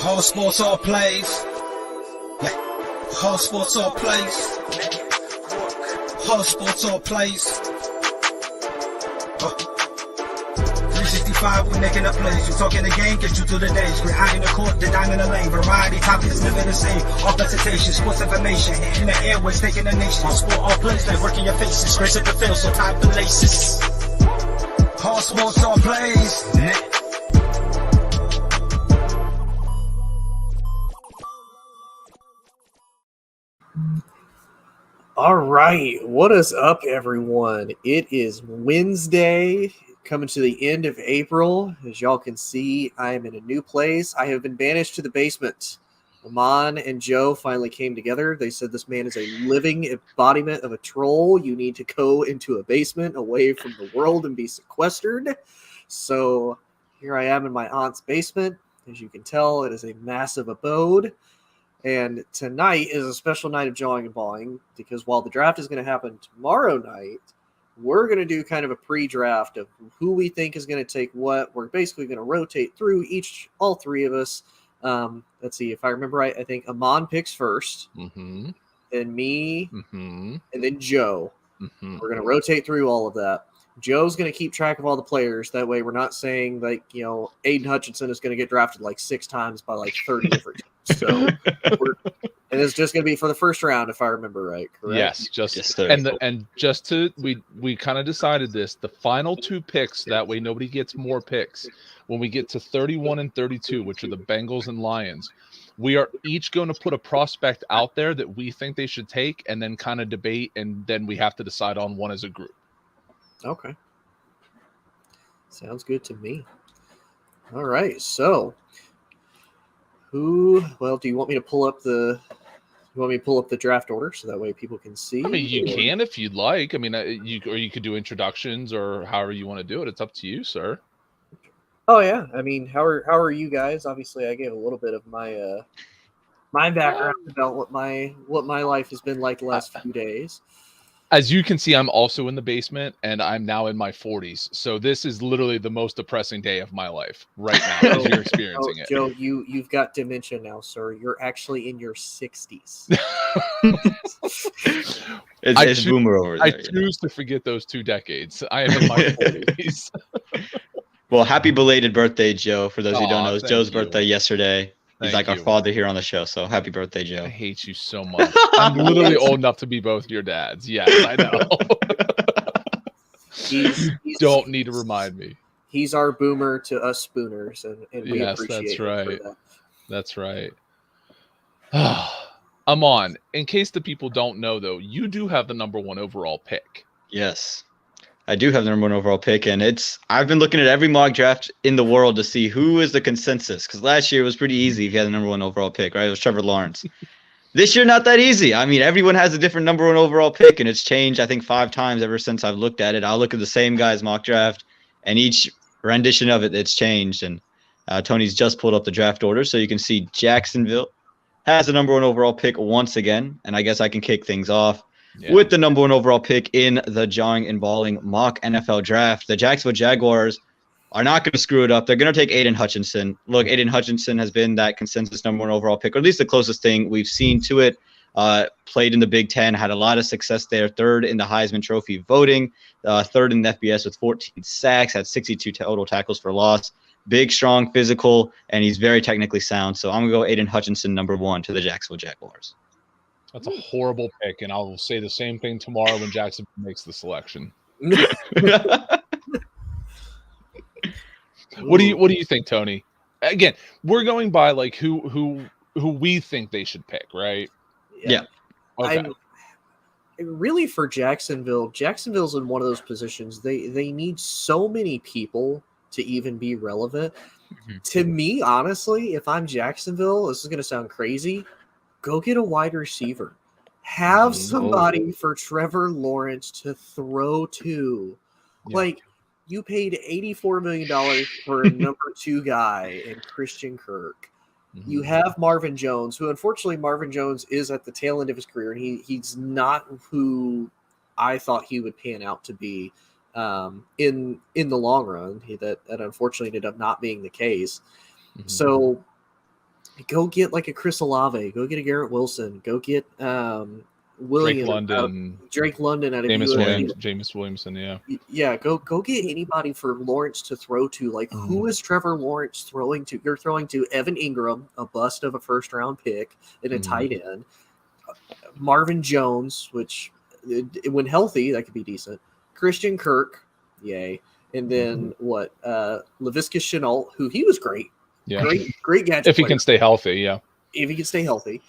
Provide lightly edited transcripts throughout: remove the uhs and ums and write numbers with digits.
All sports, all plays. All sports, all plays. All sports, all plays. 365, we making up plays. You talking the game, get you to the days. We're high in the court, the dime in the lane. Variety topics living the same. All presentation, sports information. In the airways, taking the nation. All sport, all plays, like working your faces. Grace at the field, so tie the laces. All sports, all plays. All right, what is up, everyone? It is Wednesday, coming to the end of April. As y'all can see, I am in a new place. I have been banished to the basement. Amon and Joe finally came together. They said this man is a living embodiment of a troll. You need to go into a basement away from the world and be sequestered. So here I am in my aunt's basement. As you can tell, it is a massive abode. And tonight is a special night of jawing and balling because while the draft is going to happen tomorrow night, we're going to do kind of a pre-draft of who we think is going to take what. We're basically going to rotate through all three of us. Let's see, if I remember right, I think Amon picks first, then me, and then Joe. We're going to rotate through all of that. Joe's going to keep track of all the players. That way we're not saying, like, you know, Aiden Hutchinson is going to get drafted like 6 times by like 30 different teams. So, and it's just going to be for the first round, if I remember right, correct? Yes, we kind of decided this. The final 2 picks, that way nobody gets more picks. When we get to 31 and 32, which are the Bengals and Lions, we are each going to put a prospect out there that we think they should take and then kind of debate, and then we have to decide on one as a group. Okay. Sounds good to me. All right. So do you want me to pull up the draft order so that way people can see? I mean, you can if you'd like. I mean, you could do introductions or however you want to do it. It's up to you, sir. Oh yeah. I mean, how are you guys? Obviously, I gave a little bit of my background about what my life has been like the last few days. As you can see, I'm also in the basement, and I'm now in my 40s. So this is literally the most depressing day of my life right now as you're experiencing it. Joe, you've got dementia now, sir. You're actually in your 60s. It's boomer over there. I choose to forget those 2 decades. I am in my 40s. Well, happy belated birthday, Joe. For those who don't know, it was Joe's you. birthday yesterday. He's like our father here on the show, so happy birthday, Joe. I hate you so much. I'm literally old enough to be both your dads. Yes, I know. You don't need to remind me. He's our boomer to us spooners, and we appreciate that's right. it for that. That's right. Amon, in case the people don't know, though, you do have the number 1 overall pick. Yes. I do have the number 1 overall pick, and I've been looking at every mock draft in the world to see who is the consensus, because last year it was pretty easy if you had the number 1 overall pick, right? It was Trevor Lawrence. This year, not that easy. I mean, everyone has a different number 1 overall pick, and it's changed, I think, 5 times ever since I've looked at it. I'll look at the same guy's mock draft, and each rendition of it, it's changed. And Tony's just pulled up the draft order, so you can see Jacksonville has the number 1 overall pick once again, and I guess I can kick things off. Yeah. With the number 1 overall pick in the jawing and balling mock NFL draft, the Jacksonville Jaguars are not going to screw it up. They're going to take Aiden Hutchinson. Look, Aiden Hutchinson has been that consensus number 1 overall pick, or at least the closest thing we've seen to it. Played in the Big Ten, had a lot of success there. 3rd in the Heisman Trophy voting, 3rd in the FBS with 14 sacks, had 62 total tackles for loss. Big, strong, physical, and he's very technically sound. So I'm going to go Aiden Hutchinson, number 1 to the Jacksonville Jaguars. That's a horrible pick, and I'll say the same thing tomorrow when Jackson makes the selection. What do you think, Tony? Again, we're going by like who we think they should pick, right? Yeah. Okay. Really, for Jacksonville's in one of those positions. They need so many people to even be relevant. To me, honestly, if I'm Jacksonville, this is going to sound crazy. Go get a wide receiver. Have somebody for Trevor Lawrence to throw to. Yeah. Like, you paid $84 million for a number 2 guy in Christian Kirk. You have Marvin Jones, who unfortunately Marvin Jones is at the tail end of his career, and he's not who I thought he would pan out to be in the long run. That unfortunately ended up not being the case. So Go get like a Chris Olave. Go get a Garrett Wilson. Go get Drake Williams, London, Drake London out of Jameis Williamson. Yeah. Yeah, go get anybody for Lawrence to throw to. Like, who is Trevor Lawrence throwing to? You're throwing to Evan Ingram, a bust of a first-round pick, and a tight end. Marvin Jones, which when healthy, that could be decent. Christian Kirk, yay. And then Laviska Shenault, who he was great. Yeah. Great gadget if he player. can stay healthy, yeah. If he can stay healthy.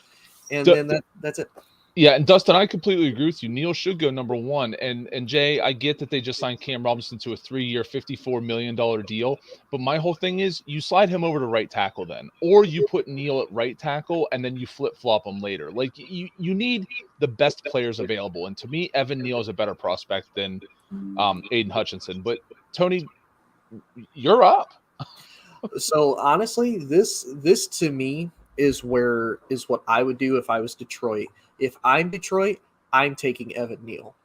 And then that's it. Yeah, and Dustin, I completely agree with you. Neal should go number one. And Jay, I get that they just signed Cam Robinson to a 3-year, $54 million deal. But my whole thing is you slide him over to right tackle then. Or you put Neal at right tackle and then you flip-flop him later. Like, you need the best players available. And to me, Evan Neal is a better prospect than Aiden Hutchinson. But, Tony, you're up. So, honestly, this to me is what I would do if I was Detroit. If I'm Detroit, I'm taking Evan Neal.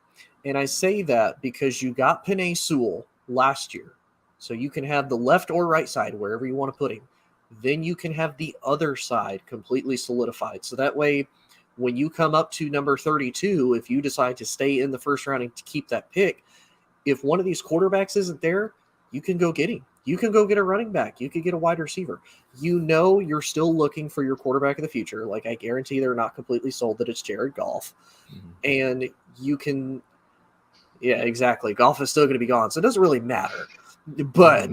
And I say that because you got Penei Sewell last year. So you can have the left or right side, wherever you want to put him. Then you can have the other side completely solidified. So that way, when you come up to number 32, if you decide to stay in the first round and to keep that pick, if one of these quarterbacks isn't there, you can go get him. You can go get a running back. You could get a wide receiver. You know you're still looking for your quarterback of the future. Like, I guarantee they're not completely sold that it's Jared Goff. And you can – yeah, exactly. Goff is still going to be gone, so it doesn't really matter. But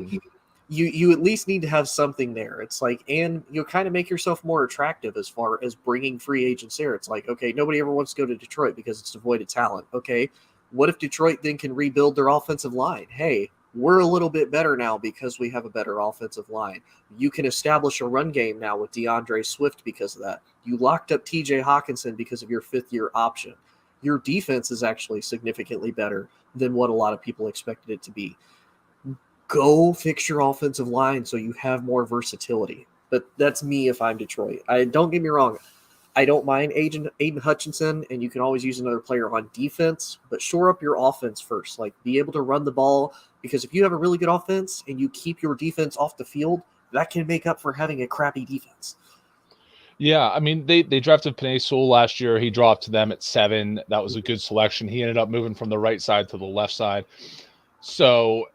you at least need to have something there. It's like – and you'll kind of make yourself more attractive as far as bringing free agents there. It's like, okay, nobody ever wants to go to Detroit because it's devoid of talent. Okay, what if Detroit then can rebuild their offensive line? Hey, we're a little bit better now because we have a better offensive line. You can establish a run game now with DeAndre Swift because of that. You locked up TJ Hawkinson because of your fifth-year option. Your defense is actually significantly better than what a lot of people expected it to be. Go fix your offensive line so you have more versatility. But that's me if I'm Detroit. Don't get me wrong. I don't mind Aiden Hutchinson, and you can always use another player on defense, but shore up your offense first. Like, be able to run the ball, because if you have a really good offense and you keep your defense off the field, that can make up for having a crappy defense. Yeah, I mean, they drafted Penei Sewell last year. He dropped to them at 7. That was a good selection. He ended up moving from the right side to the left side. So,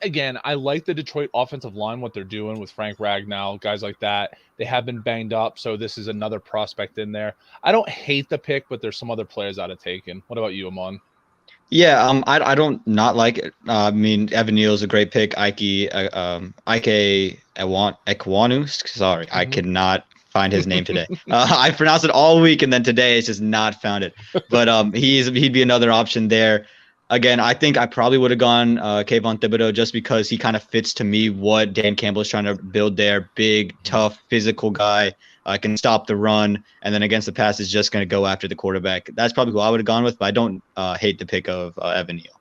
again, I like the Detroit offensive line, what they're doing with Frank Ragnow, guys like that. They have been banged up, so this is another prospect in there. I don't hate the pick, but there's some other players I'd have taken. What about you, Amon? Yeah, I don't not like it. I mean, Evan Neal is a great pick. Ike Ekwonu. Sorry, I could not find his name today. I pronounced it all week, and then today it's just not found it. But he'd be another option there. Again, I think I probably would have gone Kayvon Thibodeau just because he kind of fits to me what Dan Campbell is trying to build there. Big, tough, physical guy, can stop the run, and then against the pass is just going to go after the quarterback. That's probably who I would have gone with, but I don't hate the pick of Evan Neal.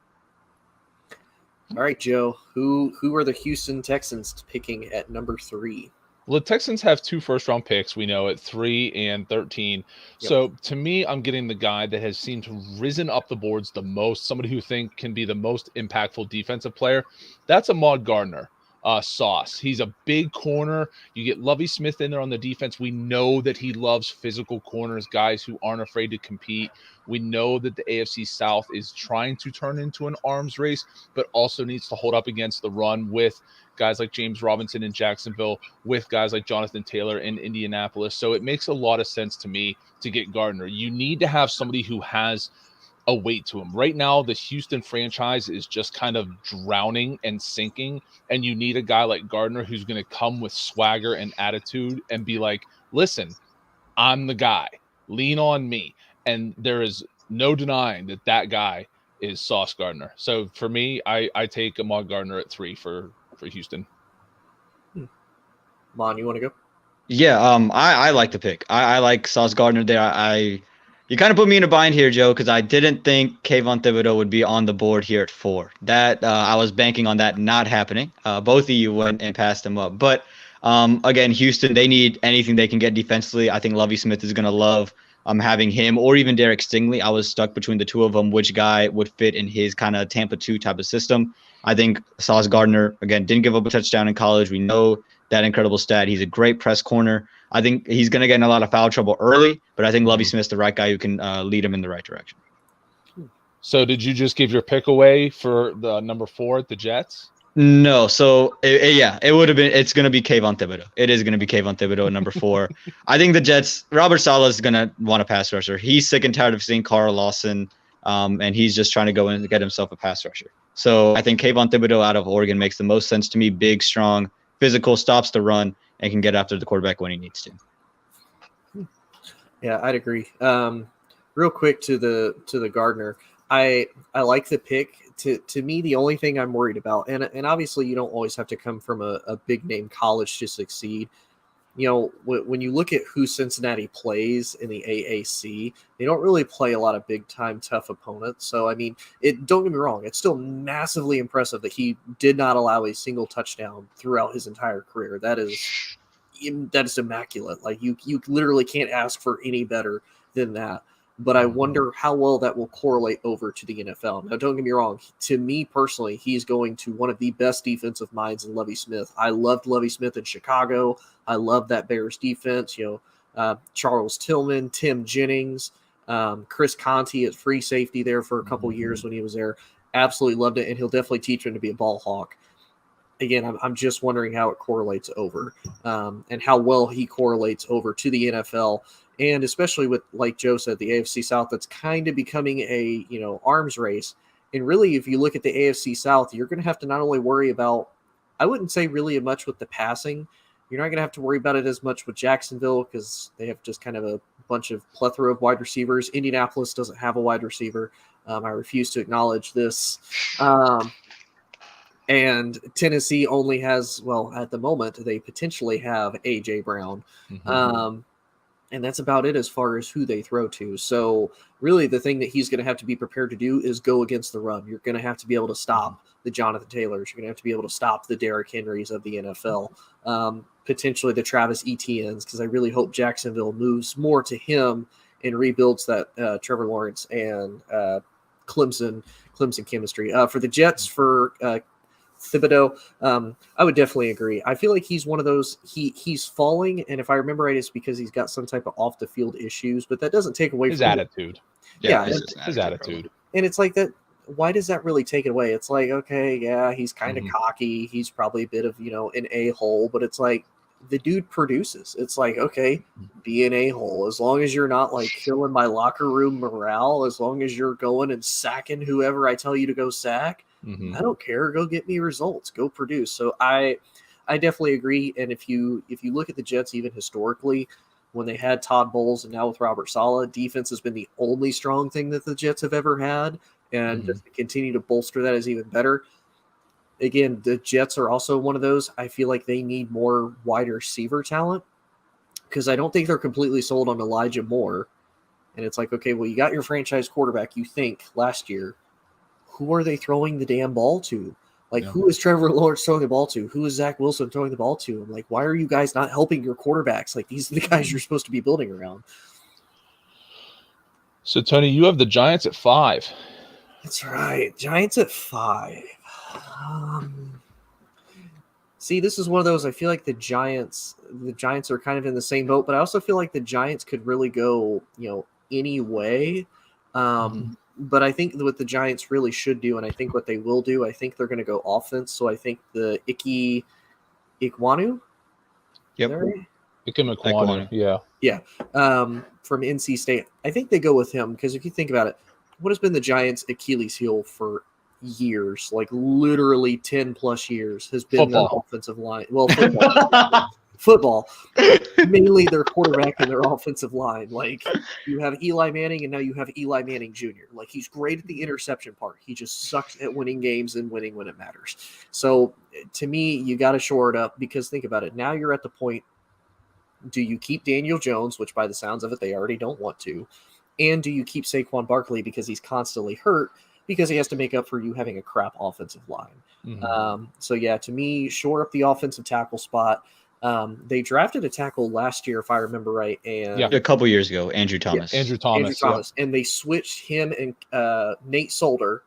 All right, Joe. Who are the Houston Texans picking at number 3? Well, the Texans have 2 first-round picks, we know, at 3 and 13. Yep. So, to me, I'm getting the guy that has seemed to risen up the boards the most, somebody who think can be the most impactful defensive player. That's Ahmad Gardner, Sauce. He's a big corner. You get Lovie Smith in there on the defense. We know that he loves physical corners, guys who aren't afraid to compete. We know that the AFC South is trying to turn into an arms race, but also needs to hold up against the run with guys like James Robinson in Jacksonville, with guys like Jonathan Taylor in Indianapolis. So it makes a lot of sense to me to get Gardner. You need to have somebody who has a weight to him. Right now, the Houston franchise is just kind of drowning and sinking, and you need a guy like Gardner who's going to come with swagger and attitude and be like, listen, I'm the guy. Lean on me. And there is no denying that that guy is Sauce Gardner. So for me, I take Ahmad Gardner at 3 for Houston. Mon, you want to go? Yeah, I like the pick. I like Sauce Gardner there. You kind of put me in a bind here, Joe, because I didn't think Kayvon Thibodeau would be on the board here at 4. That I was banking on that not happening. Both of you went and passed him up. But again, Houston, they need anything they can get defensively. I think Lovie Smith is going to love having him, or even Derek Stingley. I was stuck between the two of them, which guy would fit in his kind of Tampa 2 type of system. I think Sauce Gardner, again, didn't give up a touchdown in college. We know that incredible stat. He's a great press corner. I think he's going to get in a lot of foul trouble early, but I think Lovie Smith's the right guy who can lead him in the right direction. So did you just give your pick away for the number 4 at the Jets? No, so it would have been. It's going to be Kayvon Thibodeau. It is going to be Kayvon Thibodeau at number 4. I think the Jets. Robert Saleh is going to want a pass rusher. He's sick and tired of seeing Carl Lawson, and he's just trying to go in and get himself a pass rusher. So I think Kayvon Thibodeau out of Oregon makes the most sense to me. Big, strong, physical, stops the run, and can get after the quarterback when he needs to. Yeah, I'd agree. Real quick to the Gardner. I like the pick. To me, the only thing I'm worried about, and obviously you don't always have to come from a big name college to succeed. You know, when you look at who Cincinnati plays in the AAC, they don't really play a lot of big time tough opponents. So I mean, don't get me wrong, it's still massively impressive that he did not allow a single touchdown throughout his entire career. That is immaculate. Like you literally can't ask for any better than that. But I wonder how well that will correlate over to the NFL. Now, don't get me wrong. To me personally, he's going to one of the best defensive minds in Lovie Smith. I loved Lovie Smith in Chicago. I love that Bears defense. You know, Charles Tillman, Tim Jennings, Chris Conte at free safety there for a couple years when he was there. Absolutely loved it, and he'll definitely teach him to be a ball hawk. Again, I'm just wondering how it correlates over and how well he correlates over to the NFL. And especially with, like Joe said, the AFC South, that's kind of becoming a, arms race. And really, if you look at the AFC South, you're going to have to not only worry about, I wouldn't say really much with the passing. You're not going to have to worry about it as much with Jacksonville because they have just kind of a bunch of plethora of wide receivers. Indianapolis doesn't have a wide receiver. I refuse to acknowledge this. And Tennessee only has, well, at the moment, they potentially have A.J. Brown. And that's about it as far as who they throw to. So really the thing that he's going to have to be prepared to do is go against the run. You're going to have to be able to stop the Jonathan Taylors. You're going to have to be able to stop the Derrick Henrys of the NFL, potentially the Travis Etiennes, because I really hope Jacksonville moves more to him and rebuilds that Trevor Lawrence and Clemson chemistry. For the Jets, for Thibodeau, I would definitely agree. I feel like he's one of those, he's falling, and if I remember right, it's because he's got some type of off the field issues, but that doesn't take away his from attitude. Yeah, his attitude. And it's like that. Why does that really take it away? It's like, okay, yeah, he's kind of cocky. He's probably a bit of, an a-hole, but it's like the dude produces. It's like, okay, be an a-hole. As long as you're not like killing my locker room morale, as long as you're going and sacking whoever I tell you to go sack, I don't care. Go get me results. Go produce. So I definitely agree. And if you look at the Jets, even historically, when they had Todd Bowles and now with Robert Saleh, defense has been the only strong thing that the Jets have ever had. And just to continue to bolster that is even better. Again, the Jets are also one of those. I feel like they need more wide receiver talent because I don't think they're completely sold on Elijah Moore. And it's like, okay, well, you got your franchise quarterback, you think, last year. Who are they throwing the damn ball to? Like, who is Trevor Lawrence throwing the ball to? Who is Zach Wilson throwing the ball to? I'm like, why are you guys not helping your quarterbacks? Like, these are the guys you're supposed to be building around. So, Tony, you have the Giants at 5. That's right. Giants at 5. See, this is one of those, I feel like the Giants are kind of in the same boat, but I also feel like the Giants could really go, any way. But I think what the Giants really should do, and I think what they will do, I think they're going to go offense. So I think the Ikwanu. Yep. Ikwanu. Yeah. Yeah. From NC State. I think they go with him because if you think about it, what has been the Giants' Achilles heel for years, like literally 10 plus years, has been the offensive line. Well, football, mainly their quarterback and their offensive line. Like you have Eli Manning and now you have Eli Manning Jr. Like he's great at the interception part. He just sucks at winning games and winning when it matters. So to me, you got to shore it up because think about it. Now you're at the point, do you keep Daniel Jones, which by the sounds of it, they already don't want to, and do you keep Saquon Barkley because he's constantly hurt because he has to make up for you having a crap offensive line. So yeah, to me, shore up the offensive tackle spot. They drafted a tackle last year, if I remember right, and a couple years ago, Andrew Thomas. Yeah, Andrew Thomas, and they switched him and Nate Solder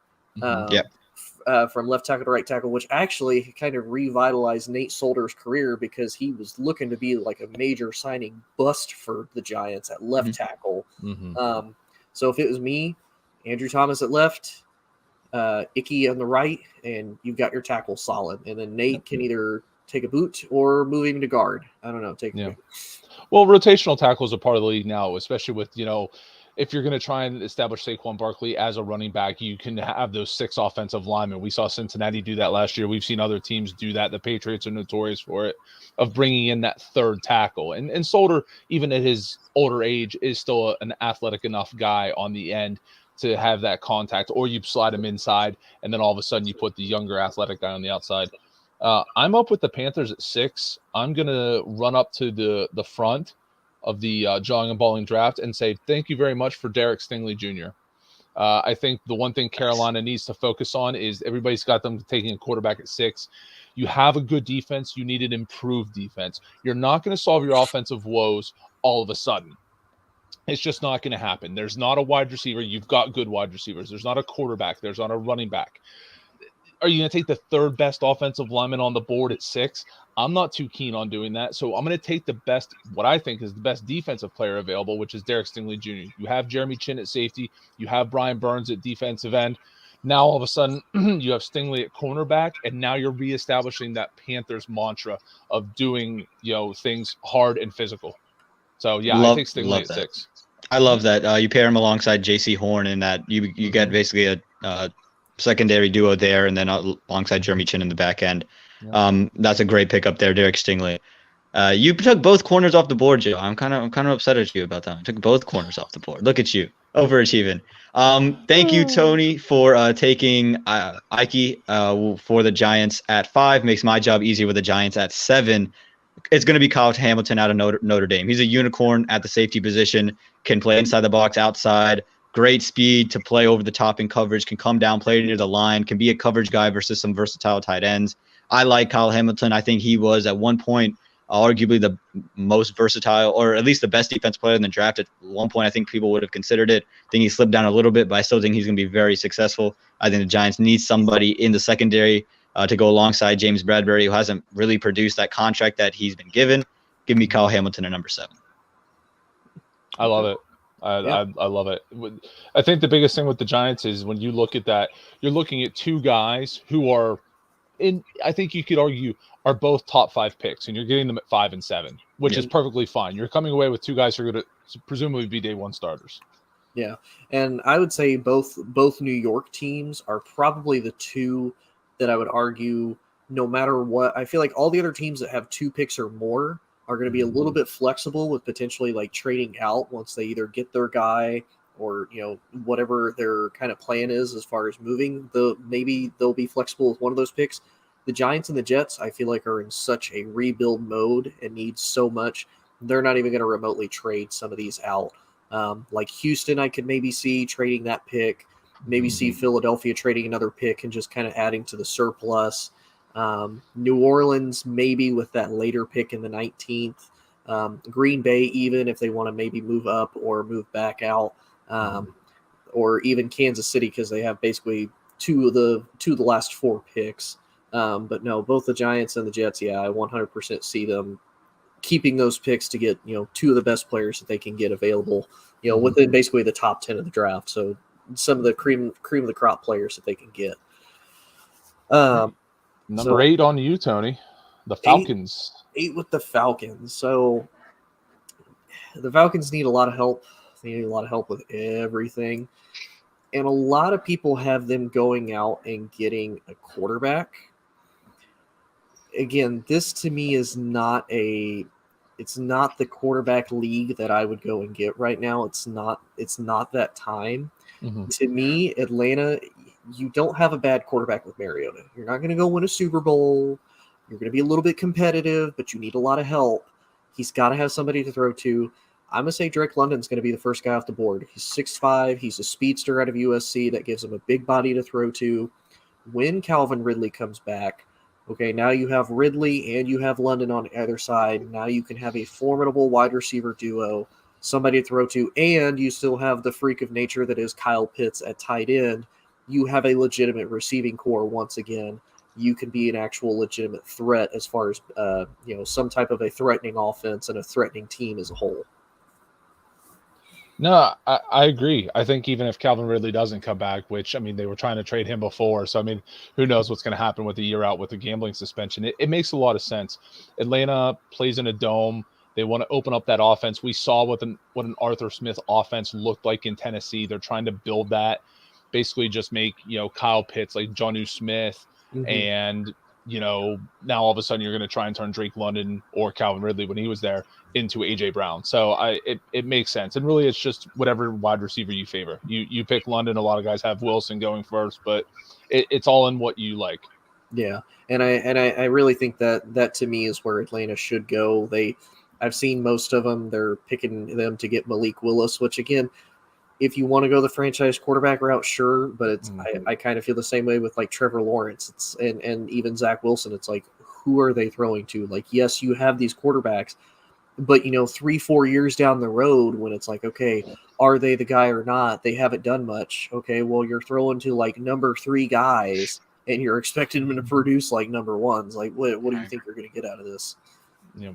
from left tackle to right tackle, which actually kind of revitalized Nate Solder's career because he was looking to be like a major signing bust for the Giants at left tackle. So if it was me, Andrew Thomas at left, Icky on the right, and you've got your tackle solid. And then Nate can either take a boot or move him to guard. I don't know. Take a boot. Well, rotational tackles are part of the league now, especially with, if you're going to try and establish Saquon Barkley as a running back, you can have those 6 offensive linemen. We saw Cincinnati do that last year. We've seen other teams do that. The Patriots are notorious for it, of bringing in that third tackle. And Solder, even at his older age, is still an athletic enough guy on the end to have that contact, or you slide him inside, and then all of a sudden you put the younger athletic guy on the outside. I'm up with the Panthers at 6. I'm going to run up to the front of the Jawing and Balling draft and say thank you very much for Derek Stingley Jr. I think the one thing Carolina needs to focus on is everybody's got them taking a quarterback at 6. You have a good defense. You need an improved defense. You're not going to solve your offensive woes all of a sudden. It's just not going to happen. There's not a wide receiver. You've got good wide receivers. There's not a quarterback. There's not a running back. Are you going to take the third best offensive lineman on the board at 6? I'm not too keen on doing that. So I'm going to take the best, what I think is the best defensive player available, which is Derek Stingley Jr. You have Jeremy Chin at safety. You have Brian Burns at defensive end. Now, all of a sudden, you have Stingley at cornerback, and now you're reestablishing that Panthers mantra of doing, things hard and physical. So, yeah, I take Stingley at 6. I love that. You pair him alongside J.C. Horn, and that you get basically a secondary duo there, and then alongside Jeremy Chin in the back end. Yeah. That's a great pickup there, Derek Stingley. You took both corners off the board, Joe. I'm kind of upset at you about that. I took both corners off the board. Look at you, overachieving. Thank you, Tony, for taking Ike for the Giants at 5. Makes my job easier with the Giants at 7. It's going to be Kyle Hamilton out of Notre Dame. He's a unicorn at the safety position, can play inside the box, outside, great speed to play over the top in coverage, can come down, play near the line, can be a coverage guy versus some versatile tight ends. I like Kyle Hamilton. I think he was at one point arguably the most versatile, or at least the best defense player in the draft. At one point, I think people would have considered it. I think he slipped down a little bit, but I still think he's going to be very successful. I think the Giants need somebody in the secondary to go alongside James Bradbury, who hasn't really produced that contract that he's been given. Give me Kyle Hamilton at number 7. I love it. I love it. I think the biggest thing with the Giants is when you look at that, you're looking at 2 guys who are I think you could argue are both top 5 picks, and you're getting them at 5 and 7, which is perfectly fine. You're coming away with 2 guys who are going to presumably be day 1 starters. Yeah. And I would say both New York teams are probably the 2 that I would argue no matter what. I feel like all the other teams that have 2 picks or more are going to be a little bit flexible with potentially like trading out once they either get their guy or, whatever their kind of plan is as far as moving. Maybe they'll be flexible with one of those picks. The Giants and the Jets, I feel like, are in such a rebuild mode and need so much. They're not even going to remotely trade some of these out. Like Houston, I could maybe see trading that pick. Maybe see Philadelphia trading another pick and just kind of adding to the surplus. New Orleans, maybe with that later pick in the 19th. Green Bay, even if they want to maybe move up or move back out. Or even Kansas City, because they have basically two of the last 4 picks. But no, both the Giants and the Jets, I 100% see them keeping those picks to get 2 of the best players that they can get available, within basically the top 10 of the draft. So some of the cream of the crop players that they can get. Number 8 on you, Tony. The Falcons. 8 with the Falcons. So the Falcons need a lot of help. They need a lot of help with everything. And a lot of people have them going out and getting a quarterback. Again, this to me is not it's not the quarterback league that I would go and get right now. It's not that time. To me, Atlanta, you don't have a bad quarterback with Mariota. You're not going to go win a Super Bowl. You're going to be a little bit competitive, but you need a lot of help. He's got to have somebody to throw to. I'm going to say Drake London's going to be the first guy off the board. He's 6'5". He's a speedster out of USC. That gives him a big body to throw to. When Calvin Ridley comes back, okay, now you have Ridley and you have London on either side. Now you can have a formidable wide receiver duo, somebody to throw to, and you still have the freak of nature that is Kyle Pitts at tight end. you have a legitimate receiving core once again. You can be an actual legitimate threat as far as some type of a threatening offense and a threatening team as a whole. No, I agree. I think even if Calvin Ridley doesn't come back, which, I mean, they were trying to trade him before. So, I mean, who knows what's going to happen with the year out with the gambling suspension. It makes a lot of sense. Atlanta plays in a dome. They want to open up that offense. We saw what an Arthur Smith offense looked like in Tennessee. They're trying to build that, basically just make, Kyle Pitts like Jonnu Smith. Mm-hmm. And, now all of a sudden you're going to try and turn Drake London or Calvin Ridley when he was there into A.J. Brown. So it makes sense. And really it's just whatever wide receiver you favor. You pick London. A lot of guys have Wilson going first, but it's all in what you like. Yeah. And I really think that to me is where Atlanta should go. I've seen most of them. They're picking them to get Malik Willis, which again, if you want to go the franchise quarterback route, sure, but it's I kind of feel the same way with like Trevor Lawrence and even Zach Wilson. It's like, who are they throwing to? Like, yes, you have these quarterbacks, but 3-4 years down the road when it's like, okay, are they the guy or not? They haven't done much. Okay, well, you're throwing to like number 3 guys and you're expecting them to produce like number 1s. Like, what do you think you're going to get out of this? Yeah.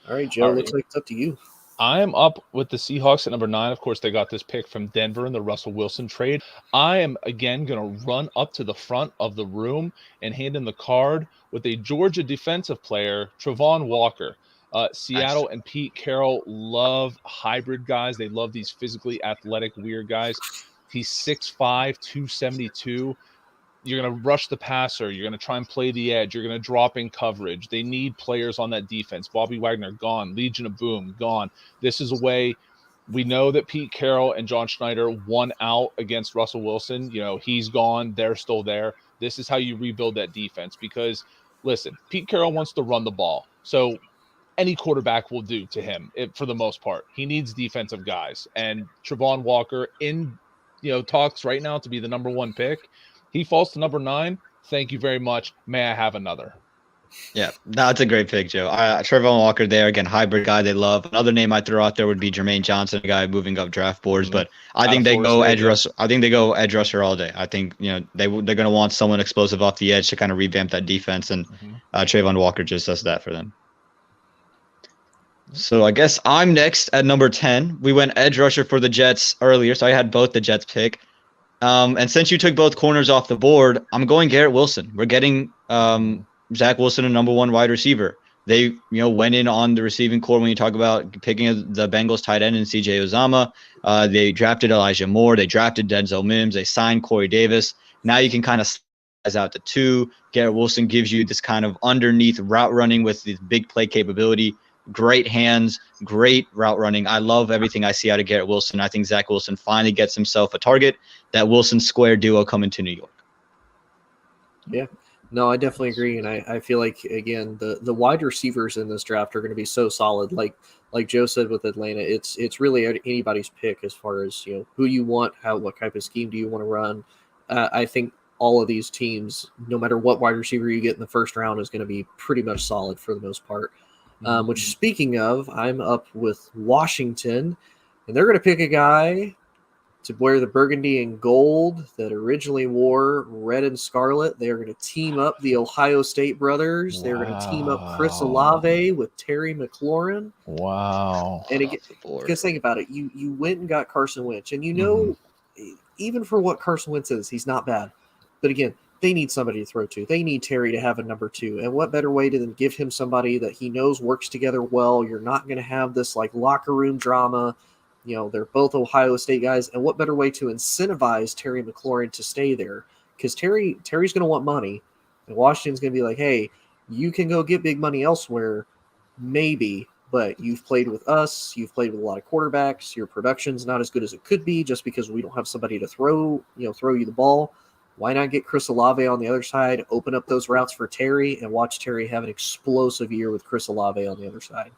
All right, Joe, looks like it's up to you. I am up with the Seahawks at number 9. Of course, they got this pick from Denver in the Russell Wilson trade. I am, again, going to run up to the front of the room and hand in the card with a Georgia defensive player, Travon Walker. Seattle and Pete Carroll love hybrid guys. They love these physically athletic, weird guys. He's 6'5", 272. You're going to rush the passer. You're going to try and play the edge. You're going to drop in coverage. They need players on that defense. Bobby Wagner, gone. Legion of Boom, gone. This is a way we know that Pete Carroll and John Schneider won out against Russell Wilson. He's gone. They're still there. This is how you rebuild that defense because, listen, Pete Carroll wants to run the ball. So any quarterback will do to him for the most part. He needs defensive guys. And Travon Walker in talks right now to be the number 1 pick. He falls to number 9. Thank you very much. May I have another? Yeah, that's a great pick, Joe. Trevon Walker there, again, hybrid guy they love. Another name I throw out there would be Jermaine Johnson, a guy moving up draft boards. But I think they go edge rusher. I think they go edge rusher all day. I think they're going to want someone explosive off the edge to kind of revamp that defense, and Trevon Walker just does that for them. So I guess I'm next at number 10. We went edge rusher for the Jets earlier, so I had both the Jets pick. And since you took both corners off the board, I'm going Garrett Wilson. We're getting Zach Wilson, a number 1 wide receiver. They went in on the receiving core when you talk about picking the Bengals tight end in C.J. Uzomah. They drafted Elijah Moore. They drafted Denzel Mims. They signed Corey Davis. Now you can kind of size out the 2. Garrett Wilson gives you this kind of underneath route running with this big play capability. Great hands, great route running. I love everything I see out of Garrett Wilson. I think Zach Wilson finally gets himself a target. That Wilson Square duo coming to New York. Yeah, no, I definitely agree. And I feel like, again, the wide receivers in this draft are going to be so solid. Like Joe said with Atlanta, it's really anybody's pick as far as who you want, what type of scheme do you want to run. I think all of these teams, no matter what wide receiver you get in the first round, is going to be pretty much solid for the most part. Which, speaking of, I'm up with Washington, and they're going to pick a guy to wear the burgundy and gold that originally wore red and scarlet. They are going to team up the Ohio State brothers. Wow. They're going to team up Chris Olave with Terry McLaurin. Wow. And again, just think about it. You went and got Carson Wentz, and even for what Carson Wentz is, he's not bad. But again, they need somebody to throw to. They need Terry to have a number 2. And what better way to give him somebody that he knows works together well? You're not going to have this like locker room drama. They're both Ohio State guys. And what better way to incentivize Terry McLaurin to stay there? Because Terry's going to want money. And Washington's going to be like, hey, you can go get big money elsewhere, maybe, but you've played with us. You've played with a lot of quarterbacks. Your production's not as good as it could be just because we don't have somebody to throw you the ball. Why not get Chris Olave on the other side, open up those routes for Terry, and watch Terry have an explosive year with Chris Olave on the other side?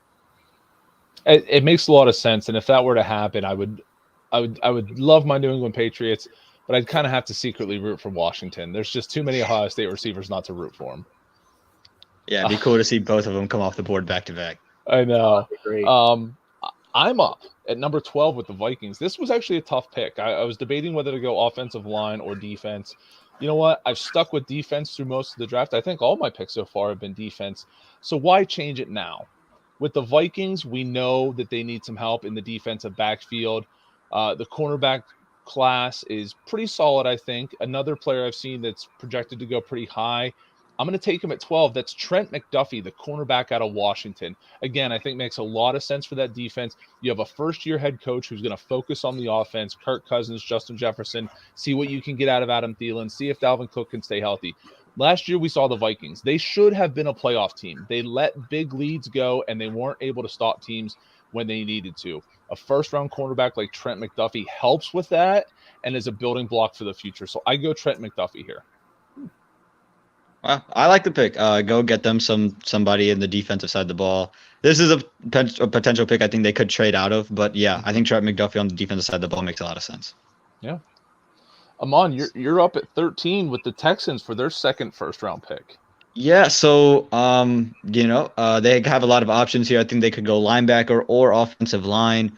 It makes a lot of sense, and if that were to happen, I would love my New England Patriots, but I'd kind of have to secretly root for Washington. There's just too many Ohio State receivers not to root for them. Yeah, it'd be cool to see both of them come off the board back to back. I know. Great. I'm up at number 12 with the Vikings. This was actually a tough pick. I was debating whether to go offensive line or defense. You know what? I've stuck with defense through most of the draft. I think all my picks so far have been defense. So why change it now? With the Vikings, we know that they need some help in the defensive backfield. The cornerback class is pretty solid, I think. Another player I've seen that's projected to go pretty high, I'm going to take him at 12. That's Trent McDuffie, the cornerback out of Washington. Again, I think makes a lot of sense for that defense. You have a first-year head coach who's going to focus on the offense, Kirk Cousins, Justin Jefferson, see what you can get out of Adam Thielen, see if Dalvin Cook can stay healthy. Last year, we saw the Vikings. They should have been a playoff team. They let big leads go, and they weren't able to stop teams when they needed to. A first-round cornerback like Trent McDuffie helps with that and is a building block for the future. So I go Trent McDuffie here. Well, I like the pick. Go get them somebody in the defensive side of the ball. This is a potential pick I think they could trade out of. But, yeah, I think Trent McDuffie on the defensive side of the ball makes a lot of sense. Yeah. Amon, you're up at 13 with the Texans for their second first-round pick. Yeah, so, they have a lot of options here. I think they could go linebacker or offensive line.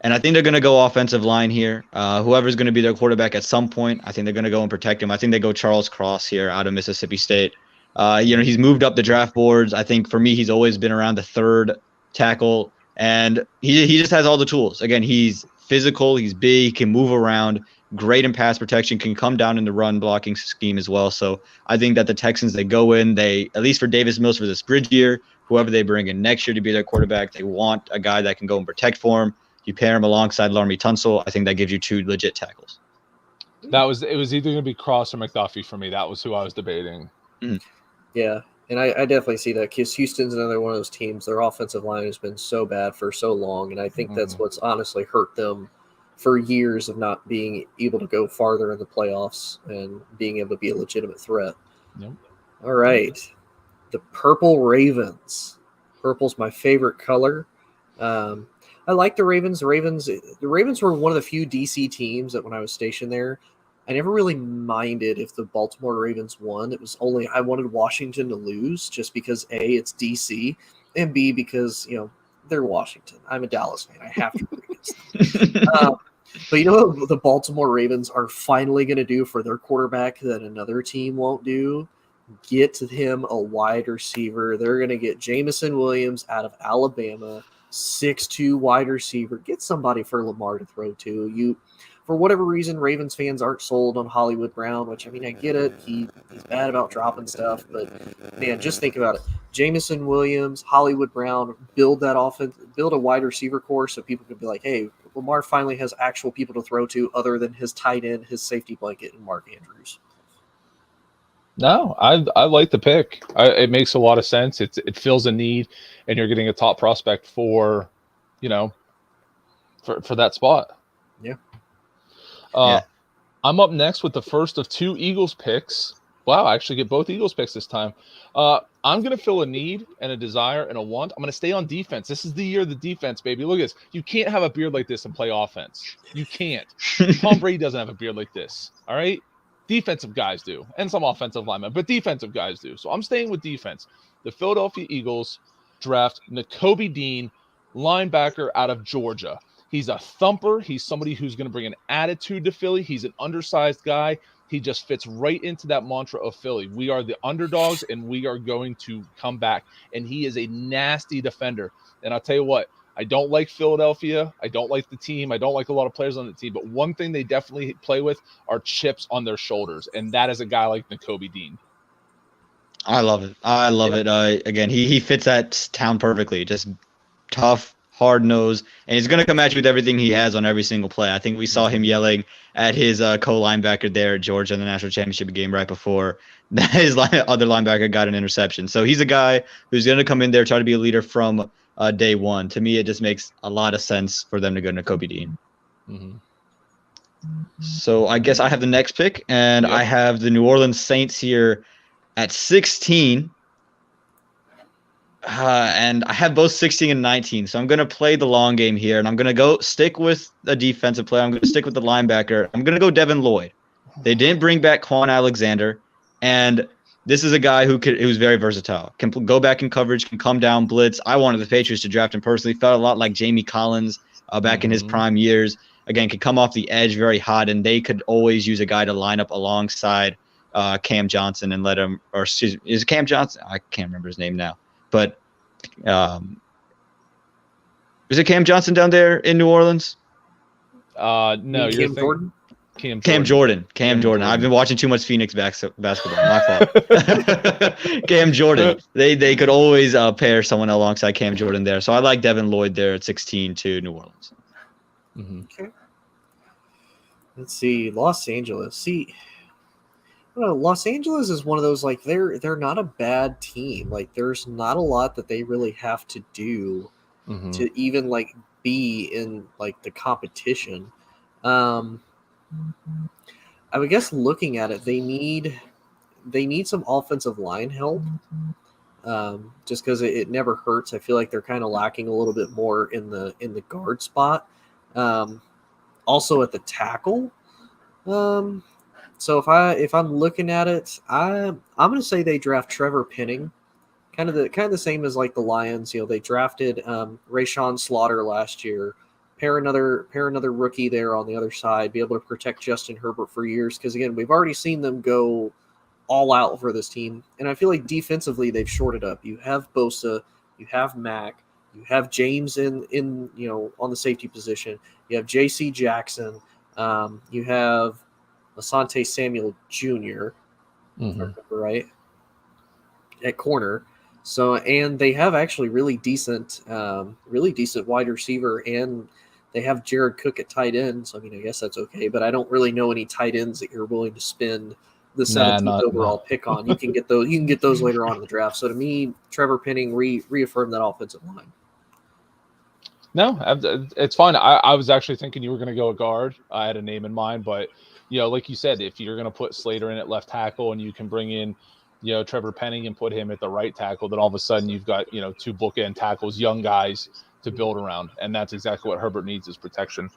And I think they're going to go offensive line here. Whoever's going to be their quarterback at some point, I think they're going to go and protect him. I think they go Charles Cross here out of Mississippi State. He's moved up the draft boards. I think for me, he's always been around the third tackle. And he just has all the tools. Again, he's physical. He's big. He can move around. Great in pass protection. Can come down in the run blocking scheme as well. So I think that the Texans, they go in. They, at least for Davis Mills for this bridge year, whoever they bring in next year to be their quarterback, they want a guy that can go and protect for him. You pair him alongside Laremy Tunsil, I think that gives you two legit tackles. It was either going to be Cross or McDuffie for me. That was who I was debating. Yeah, and I definitely see that because Houston's another one of those teams. Their offensive line has been so bad for so long, and I think that's what's honestly hurt them for years of not being able to go farther in the playoffs and being able to be a legitimate threat. Yep. All right, the Purple Ravens. Purple's my favorite color. I like the Ravens. The Ravens were one of the few DC teams that when I was stationed there, I never really minded if the Baltimore Ravens won. It was only I wanted Washington to lose just because A, it's DC, and B, because they're Washington. I'm a Dallas fan. I have to root against them. But you know what the Baltimore Ravens are finally going to do for their quarterback that another team won't do? Get him a wide receiver. They're going to get Jamison Williams out of Alabama. 6'2" wide receiver. Get somebody for Lamar to throw to. For whatever reason, Ravens fans aren't sold on Hollywood Brown, which, I get it. He's bad about dropping stuff, but, man, just think about it. Jamison Williams, Hollywood Brown, build that offense, build a wide receiver core so people can be like, hey, Lamar finally has actual people to throw to other than his tight end, his safety blanket, and Mark Andrews. No, I like the pick. It makes a lot of sense. It fills a need, and you're getting a top prospect for that spot. Yeah. I'm up next with the first of two Eagles picks. Wow, I actually get both Eagles picks this time. I'm going to fill a need and a desire and a want. I'm going to stay on defense. This is the year of the defense, baby. Look at this. You can't have a beard like this and play offense. You can't. Tom Brady doesn't have a beard like this. All right? Defensive guys do, and some offensive linemen, but defensive guys do. So I'm staying with defense. The Philadelphia Eagles draft Nakobe Dean, linebacker out of Georgia. He's a thumper. He's somebody who's going to bring an attitude to Philly. He's an undersized guy. He just fits right into that mantra of Philly. We are the underdogs, and we are going to come back. And he is a nasty defender. And I'll tell you what, I don't like Philadelphia. I don't like the team. I don't like a lot of players on the team. But one thing they definitely play with are chips on their shoulders. And that is a guy like Nakobe Dean. I love it. Again, he fits that town perfectly. Just tough, hard-nosed. And he's going to come at you with everything he has on every single play. I think we saw him yelling at his co-linebacker there at Georgia in the national championship game right before his other linebacker got an interception. So he's a guy who's going to come in there, try to be a leader from day one. To me, it just makes a lot of sense for them to go Nakobe Dean. Mm-hmm. So I guess I have the next pick, and I have the New Orleans Saints here at 16. And I have both 16 and 19. So I'm going to play the long game here, and I'm going to stick with a defensive player. I'm going to stick with the linebacker. I'm going to go Devin Lloyd. They didn't bring back Quan Alexander, and This is a guy who's very versatile. Can go back in coverage, can come down, blitz. I wanted the Patriots to draft him personally. Felt a lot like Jamie Collins back in his prime years. Again, could come off the edge very hot, and they could always use a guy to line up alongside Cam Johnson and let him, or is it Cam Johnson? I can't remember his name now. But is it Cam Johnson down there in New Orleans? No, you're Cam Jordan? Cam Jordan. Cam Jordan. I've been watching too much Phoenix basketball. My fault. Cam Jordan. They could always pair someone alongside Cam Jordan there. So I like Devin Lloyd there at 16 to New Orleans. Okay. Let's see. Los Angeles. I don't know, Los Angeles is one of those, like, they're not a bad team. Like, there's not a lot that they really have to do to even, like, be in, like, the competition. I would guess looking at it, they need some offensive line help. Just because it never hurts. I feel like they're kind of lacking a little bit more in the guard spot. Also at the tackle. So if I'm looking at it, I'm going to say they draft Trevor Penning. Kind of the same as like the Lions. You know, they drafted Rashawn Slaughter last year. Pair another rookie there on the other side, be able to protect Justin Herbert for years. Because again, we've already seen them go all out for this team, and I feel like defensively they've shorted up. You have Bosa, you have Mack, you have James in on the safety position. You have J.C. Jackson, you have Asante Samuel Jr. Right at corner. So, and they have actually really decent wide receiver, and they have Jared Cook at tight end. So, I mean, I guess that's okay, but I don't really know any tight ends that you're willing to spend the 17th overall pick on. You can get those later on in the draft. So, to me, Trevor Penning reaffirmed that offensive line. No, it's fine. I was actually thinking you were going to go a guard. I had a name in mind, but like you said, if you're going to put Slater in at left tackle and you can bring in Trevor Penning and put him at the right tackle, then all of a sudden you've got, two bookend tackles, young guys to build around. And that's exactly what Herbert needs is protection.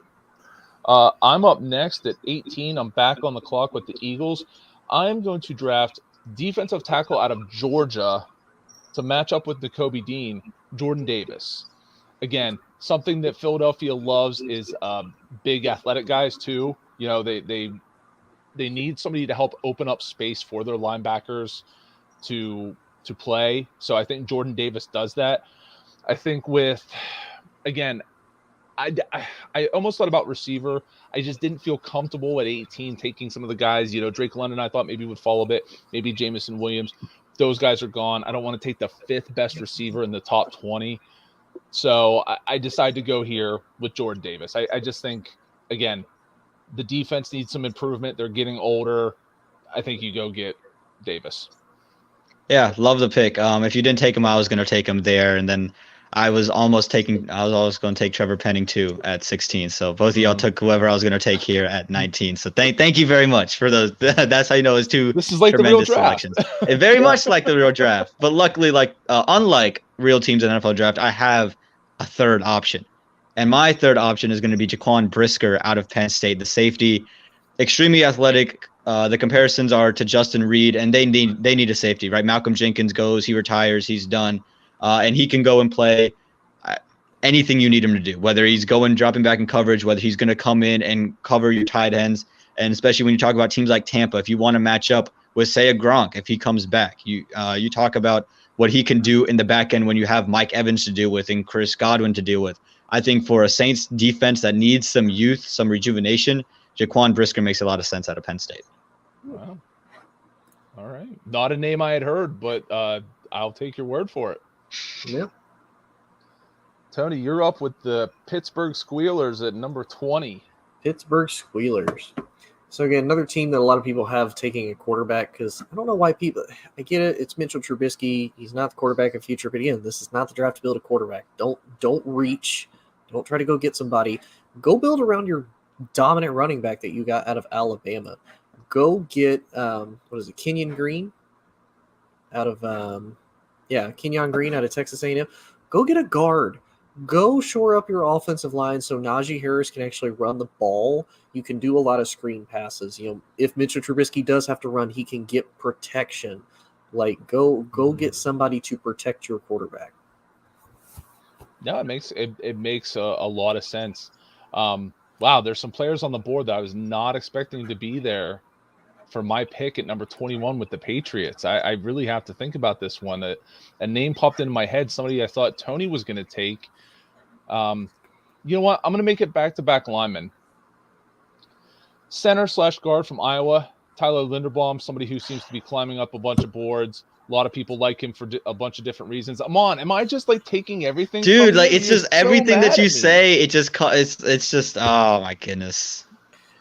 I'm up next at 18. I'm back on the clock with the Eagles. I'm going to draft defensive tackle out of Georgia to match up with Nakobe Dean, Jordan Davis. Again, something that Philadelphia loves is big athletic guys too. They need somebody to help open up space for their linebackers to play. So I think Jordan Davis does that. I think I almost thought about receiver. I just didn't feel comfortable at 18 taking some of the guys. Drake London I thought maybe would fall a bit. Maybe Jamison Williams. Those guys are gone. I don't want to take the fifth best receiver in the top 20. So I decided to go here with Jordan Davis. I just think, again, the defense needs some improvement. They're getting older. I think you go get Davis. Yeah, love the pick. If you didn't take him, I was going to take him there. And then I was almost going to take Trevor Penning too at 16. So both of y'all took whoever I was going to take here at 19. So thank you very much for those. That's how you know it's two This is like tremendous the real draft. selections. It very much like the real draft. But luckily, unlike real teams in the NFL draft, I have a third option. And my third option is going to be Jaquan Brisker out of Penn State, the safety, extremely athletic. The comparisons are to Justin Reed, and they need a safety, right? Malcolm Jenkins goes, he retires, he's done, and he can go and play anything you need him to do, whether he's dropping back in coverage, whether he's going to come in and cover your tight ends, and especially when you talk about teams like Tampa, if you want to match up with, say, a Gronk, if he comes back, you talk about what he can do in the back end when you have Mike Evans to deal with and Chris Godwin to deal with. I think for a Saints defense that needs some youth, some rejuvenation, Jaquan Brisker makes a lot of sense out of Penn State. Wow. All right. Not a name I had heard, but I'll take your word for it. Yep. Tony, you're up with the Pittsburgh Squealers at number 20. Pittsburgh Squealers. So again, another team that a lot of people have taking a quarterback, because I don't know why people – I get it. It's Mitchell Trubisky. He's not the quarterback of future. But again, this is not the draft to build a quarterback. Don't reach. Don't try to go get somebody. Go build around your dominant running back that you got out of Alabama. Go get Kenyon Green out of Kenyon Green out of Texas A&M. Go get a guard. Go shore up your offensive line so Najee Harris can actually run the ball. You can do a lot of screen passes. If Mitchell Trubisky does have to run, he can get protection. Like, go get somebody to protect your quarterback. No, it makes a lot of sense. Wow, there's some players on the board that I was not expecting to be there for my pick at number 21 with the Patriots. I really have to think about this one. A name popped into my head, somebody I thought Tony was going to take. You know what? I'm going to make it back-to-back linemen. Center/guard from Iowa, Tyler Linderbaum, somebody who seems to be climbing up a bunch of boards. A lot of people like him for a bunch of different reasons. Am I just like taking everything? Dude, like you? it's just everything that you say. It just it's just oh my goodness.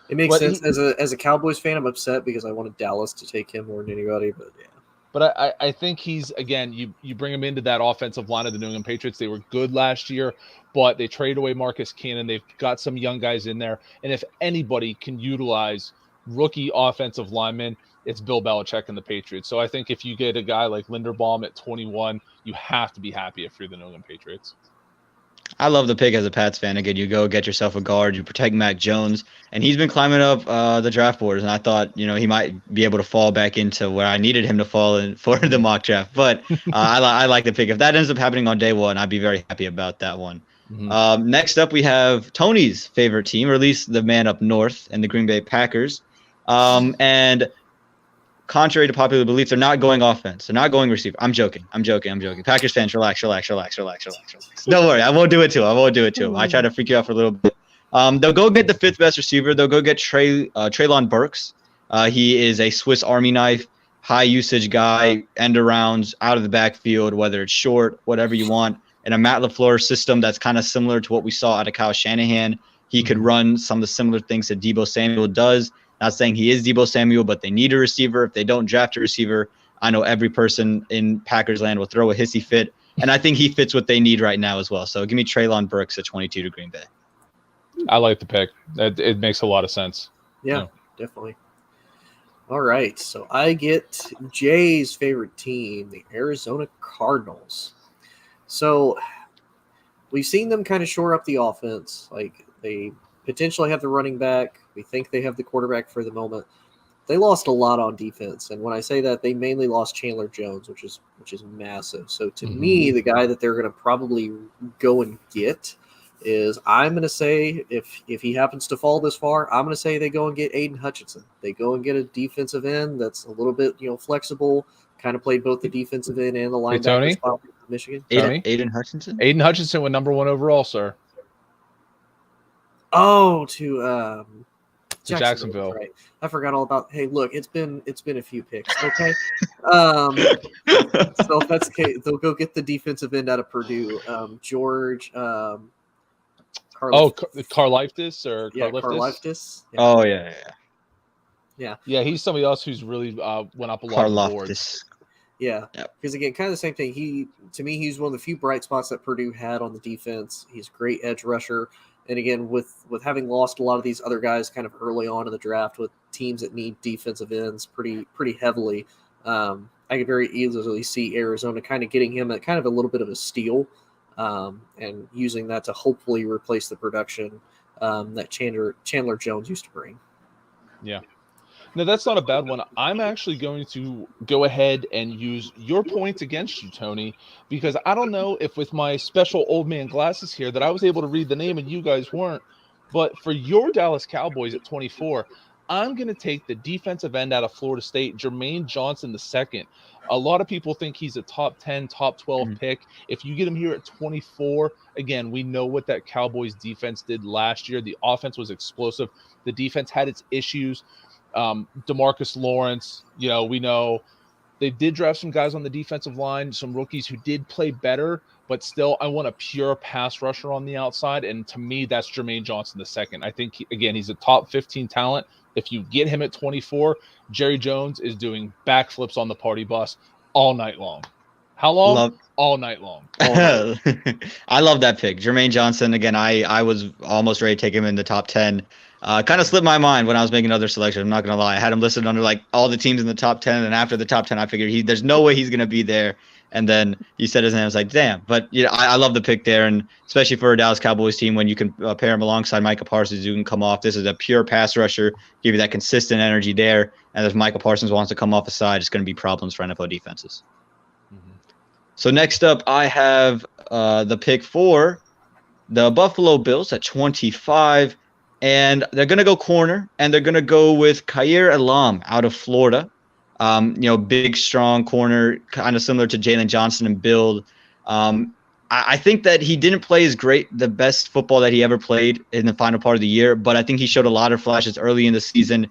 It makes sense. As a Cowboys fan, I'm upset because I wanted Dallas to take him more than anybody. But yeah. But I think he's, again, you bring him into that offensive line of the New England Patriots. They were good last year, but they traded away Marcus Cannon. They've got some young guys in there. And if anybody can utilize rookie offensive linemen, it's Bill Belichick and the Patriots. So I think if you get a guy like Linderbaum at 21, you have to be happy if you're the New England Patriots. I love the pick as a Pats fan. Again, you go get yourself a guard, you protect Mac Jones, and he's been climbing up the draft boards. And I thought, he might be able to fall back into where I needed him to fall in for the mock draft. But I like the pick. If that ends up happening on day one, I'd be very happy about that one. Mm-hmm. Next up, we have Tony's favorite team, or at least the man up north, and the Green Bay Packers. And contrary to popular belief, they're not going offense. They're not going receiver. I'm joking. Packers fans, relax. Don't worry. I won't do it to him. I try to freak you out for a little bit. They'll go get the fifth best receiver. They'll go get Treylon Burks. He is a Swiss Army knife, high usage guy, end arounds, out of the backfield, whether it's short, whatever you want. In a Matt LaFleur system that's kind of similar to what we saw out of Kyle Shanahan. He could run some of the similar things that Deebo Samuel does. Not saying he is Deebo Samuel, but they need a receiver. If they don't draft a receiver, I know every person in Packers land will throw a hissy fit. And I think he fits what they need right now as well. So give me Treylon Burks at 22 to Green Bay. I like the pick. It makes a lot of sense. Yeah, definitely. All right. So I get Jay's favorite team, the Arizona Cardinals. So we've seen them kind of shore up the offense. Like, they potentially have the running back. We think they have the quarterback for the moment. They lost a lot on defense, and when I say that, they mainly lost Chandler Jones, which is massive. So to me, the guy that they're going to probably go and get is, I'm going to say, if he happens to fall this far, I'm going to say they go and get Aiden Hutchinson. They go and get a defensive end that's a little bit flexible. Kind of played both the defensive end and the linebacker spot for Michigan. Aiden Hutchinson. Aiden Hutchinson with number 1 overall, sir. Oh, to Jacksonville. Right. I forgot all about. Hey, look, it's been a few picks. Okay. So if that's the case, they'll go get the defensive end out of Purdue, George. Karlaftis or Karlaftis. Yeah. Oh yeah. He's somebody else who's really went up a lot of boards. Yeah, because again, kind of the same thing. He's one of the few bright spots that Purdue had on the defense. He's a great edge rusher. And again, with having lost a lot of these other guys kind of early on in the draft with teams that need defensive ends pretty heavily, I could very easily see Arizona kind of getting him at kind of a little bit of a steal and using that to hopefully replace the production that Chandler Jones used to bring. Yeah. No, that's not a bad one. I'm actually going to go ahead and use your points against you, Tony, because I don't know if with my special old man glasses here that I was able to read the name and you guys weren't. But for your Dallas Cowboys at 24, I'm going to take the defensive end out of Florida State, Jermaine Johnson II. A lot of people think he's a top 10, top 12 pick. If you get him here at 24, again, we know what that Cowboys defense did last year. The offense was explosive. The defense had its issues. DeMarcus Lawrence, we know they did draft some guys on the defensive line, some rookies who did play better, but still I want a pure pass rusher on the outside. And to me, that's Jermaine Johnson II. I think, he's a top 15 talent. If you get him at 24, Jerry Jones is doing backflips on the party bus all night long. How long? All night long. I love that pick. Jermaine Johnson, again, I was almost ready to take him in the top 10. Kind of slipped my mind when I was making other selections. I'm not going to lie. I had him listed under all the teams in the top 10. And after the top 10, I figured there's no way he's going to be there. And then he said his name. I was like, damn. But I love the pick there, and especially for a Dallas Cowboys team when you can pair him alongside Micah Parsons, who can come off. This is a pure pass rusher, give you that consistent energy there. And if Micah Parsons wants to come off the side, it's going to be problems for NFL defenses. Mm-hmm. So next up, I have the pick for the Buffalo Bills at 25, and they're going to go corner, and they're going to go with Khair Elam out of Florida. Big, strong corner, kind of similar to Jalen Johnson in build. I think that he didn't play the best football that he ever played in the final part of the year, but I think he showed a lot of flashes early in the season.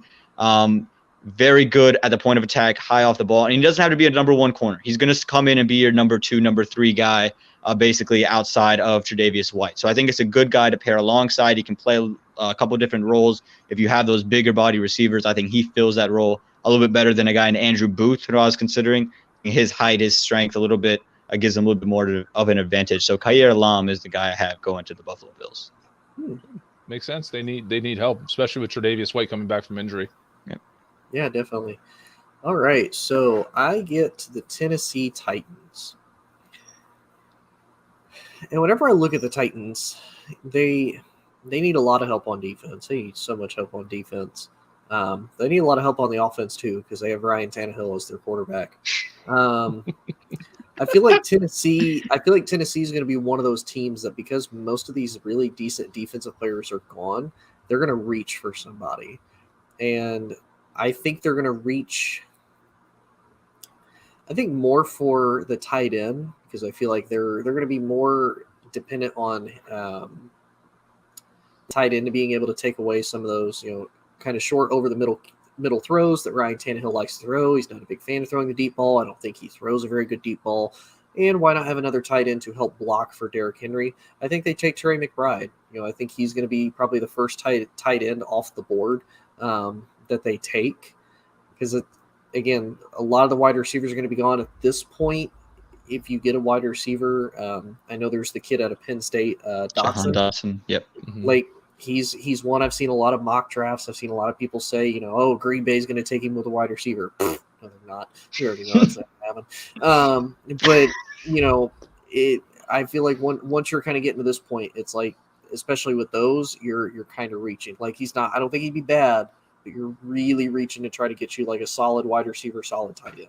Very good at the point of attack, high off the ball, and he doesn't have to be a number one corner. He's going to come in and be your number 2, number 3 guy, basically outside of Tre'Davious White. So I think it's a good guy to pair alongside. He can play a couple different roles. If you have those bigger body receivers, I think he fills that role a little bit better than a guy in Andrew Booth, who I was considering. His height, his strength, a little bit gives him a little bit more of an advantage. So Khair Elam is the guy I have going to the Buffalo Bills. Makes sense. They need help, especially with Tre'Davious White coming back from injury. Yeah, definitely. All right, so I get to the Tennessee Titans. And whenever I look at the Titans, they need a lot of help on defense. They need so much help on defense. They need a lot of help on the offense too, because they have Ryan Tannehill as their quarterback. I feel like Tennessee is going to be one of those teams that, because most of these really decent defensive players are gone, they're going to reach for somebody. And I think they're going to reach, I think, more for the tight end, because I feel like they're going to be more dependent on tight end to being able to take away some of those, kind of short over the middle throws that Ryan Tannehill likes to throw. He's not a big fan of throwing the deep ball. I don't think he throws a very good deep ball. And why not have another tight end to help block for Derrick Henry? I think they take Trey McBride. I think he's going to be probably the first tight end off the board that they take, because again, a lot of the wide receivers are going to be gone at this point. If you get a wide receiver, I know there's the kid out of Penn State, Dotson. Yep. Mm-hmm. Like he's one I've seen a lot of mock drafts. I've seen a lot of people say, Green Bay's going to take him with a wide receiver. No, they're not. You already know that's not happening. But I feel like once you're kind of getting to this point, it's like, especially with those, you're kind of reaching. Like he's not. I don't think he'd be bad, but you're really reaching to try to get you like a solid wide receiver, solid tight end.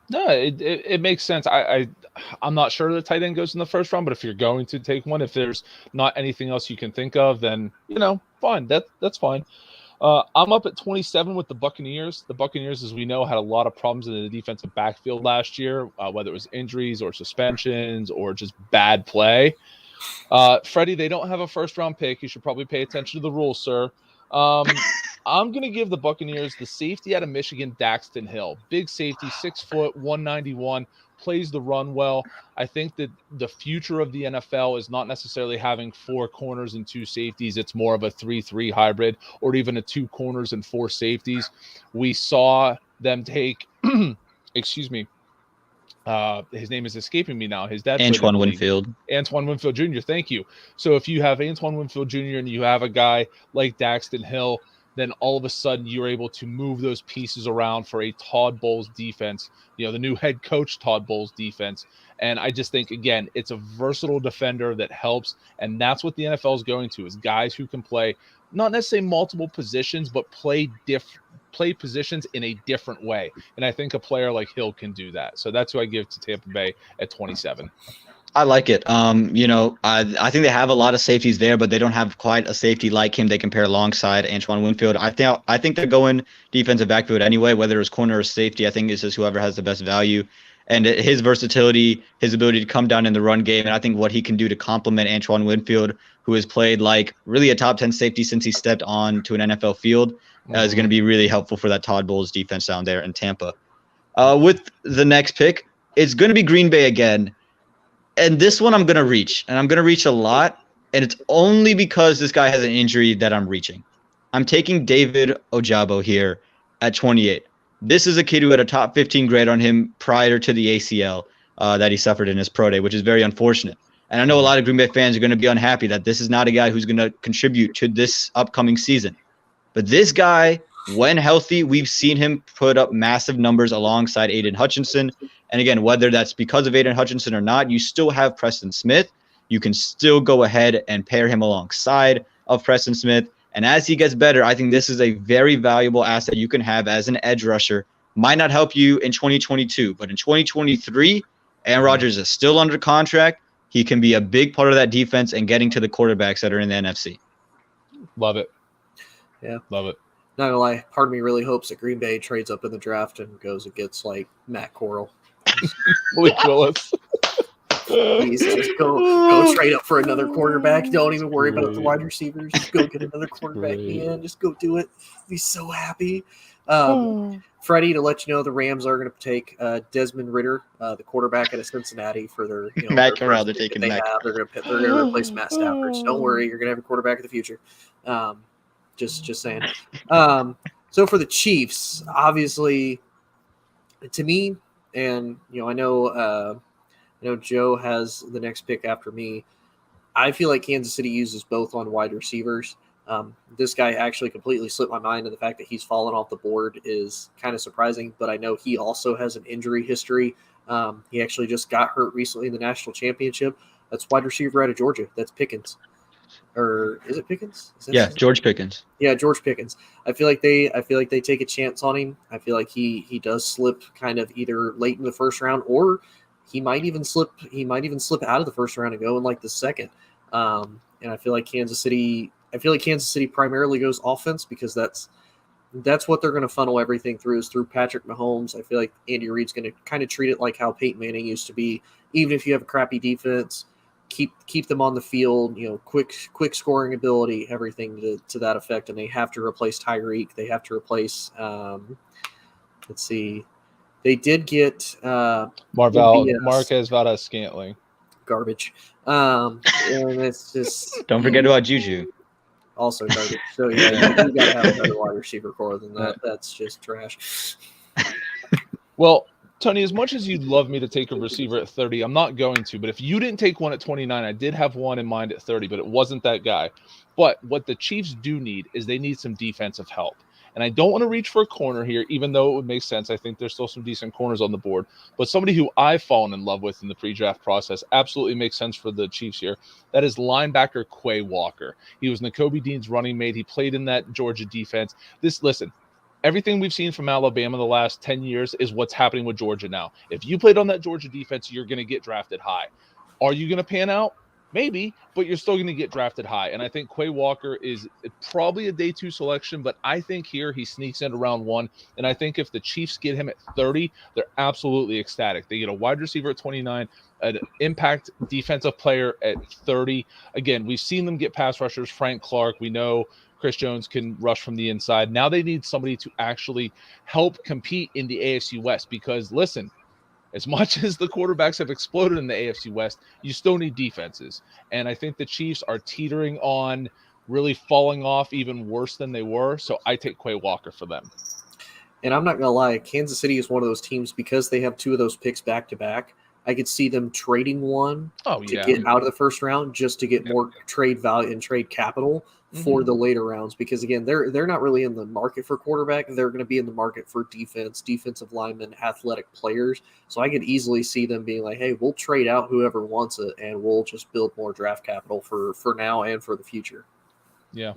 No, it makes sense. I'm not sure the tight end goes in the first round, but if you're going to take one, if there's not anything else you can think of, then fine. That's fine. I'm up at 27 with the Buccaneers. The Buccaneers, as we know, had a lot of problems in the defensive backfield last year, whether it was injuries or suspensions or just bad play. Freddie, they don't have a first round pick. You should probably pay attention to the rules, sir. I'm going to give the Buccaneers the safety out of Michigan, Daxton Hill. Big safety, 6 foot, 191, plays the run well. I think that the future of the NFL is not necessarily having 4 corners and 2 safeties. It's more of a 3-3 hybrid, or even a 2 corners and 4 safeties. We saw them take, excuse me, his name is escaping me now. His dad, Antoine Winfield Jr. Thank you. So if you have Antoine Winfield Jr. and you have a guy like Daxton Hill, then all of a sudden you're able to move those pieces around for a Todd Bowles defense, the new head coach Todd Bowles defense. And I just think, again, it's a versatile defender that helps. And that's what the NFL is going to, is guys who can play not necessarily multiple positions, but play positions in a different way. And I think a player like Hill can do that. So that's who I give to Tampa Bay at 27. I like it. I think they have a lot of safeties there, but they don't have quite a safety like him they can pair alongside Antoine Winfield. I think they're going defensive backfield anyway, whether it's corner or safety. I think it's just whoever has the best value. And his versatility, his ability to come down in the run game, and I think what he can do to complement Antoine Winfield, who has played like really a top 10 safety since he stepped on to an NFL field, is going to be really helpful for that Todd Bowles defense down there in Tampa. With the next pick, it's going to be Green Bay again. And this one I'm going to reach, and I'm going to reach a lot, and it's only because this guy has an injury that I'm reaching. I'm taking David Ojabo here at 28. This is a kid who had a top 15 grade on him prior to the ACL that he suffered in his pro day, which is very unfortunate. And I know a lot of Green Bay fans are going to be unhappy that this is not a guy who's going to contribute to this upcoming season. But this guy When healthy, we've seen him put up massive numbers alongside Aiden Hutchinson. And again, whether that's because of Aiden Hutchinson or not, you still have Preston Smith. You can still go ahead and pair him alongside of Preston Smith. And as he gets better, I think this is a very valuable asset you can have as an edge rusher. Might not help you in 2022, but in 2023, Aaron Rodgers is still under contract. He can be a big part of that defense and getting to the quarterbacks that are in the NFC. Love it. Yeah. Love it. Not gonna lie, part of me really hopes that Green Bay trades up in the draft and goes and gets like Matt Corral. Malik Willis. Please just go trade up for another quarterback. Don't even worry about the wide receivers. Just go get another quarterback, man. Just go do it. Be so happy. Freddie, to let you know, the Rams are going to take Desmond Ridder, the quarterback out of Cincinnati, for their Matt Corral. They're taking they Matt. They're going to replace Matt Stafford. So don't worry, you're going to have a quarterback in the future. Just saying. So for the Chiefs, obviously, to me, and I know Joe has the next pick after me. I feel like Kansas City uses both on wide receivers. This guy actually completely slipped my mind, and the fact that he's fallen off the board is kind of surprising, but I know he also has an injury history. He actually just got hurt recently in the national championship. That's wide receiver out of Georgia. That's Pickens. Or is it Pickens? George Pickens. Yeah, George Pickens. I feel like they take a chance on him. I feel like he does slip kind of either late in the first round, or he might even slip out of the first round and go in like the second. And I feel like Kansas City primarily goes offense because that's what they're going to funnel everything through, is through Patrick Mahomes. I feel like Andy Reid's going to kind of treat it like how Peyton Manning used to be. Even if you have a crappy defense, keep them on the field, quick scoring ability, everything to that effect. And they have to replace Tyreek. They have to replace let's see. They did get Marquez Valdes-Scantling. Garbage. And it's just Don't forget about Juju. Also garbage. So yeah, you gotta have another wide receiver core than that. That's just trash. Well, Tony, as much as you'd love me to take a receiver at 30, I'm not going to. But if you didn't take one at 29, I did have one in mind at 30, but it wasn't that guy. But what the Chiefs do need is they need some defensive help. And I don't want to reach for a corner here, even though it would make sense. I think there's still some decent corners on the board. But somebody who I've fallen in love with in the pre-draft process absolutely makes sense for the Chiefs here. That is linebacker Quay Walker. He was Nakobe Dean's running mate. He played in that Georgia defense. Listen, everything we've seen from Alabama the last 10 years is what's happening with Georgia now. If you played on that Georgia defense, you're going to get drafted high. Are you going to pan out? Maybe, but you're still going to get drafted high. And I think Quay Walker is probably a day 2 selection, but I think here he sneaks into round 1. And I think if the Chiefs get him at 30, they're absolutely ecstatic. They get a wide receiver at 29, an impact defensive player at 30. Again, we've seen them get pass rushers, Frank Clark. We know Chris Jones can rush from the inside. Now they need somebody to actually help compete in the AFC West because, listen, as much as the quarterbacks have exploded in the AFC West, you still need defenses. And I think the Chiefs are teetering on really falling off even worse than they were. So I take Quay Walker for them. And I'm not going to lie, Kansas City is one of those teams because they have 2 of those picks back-to-back. I could see them trading one to get out of the first round just to get more trade value and trade capital for the later rounds. Because, again, they're not really in the market for quarterback. They're going to be in the market for defensive linemen, athletic players. So I could easily see them being like, hey, we'll trade out whoever wants it, and we'll just build more draft capital for now and for the future. Yeah.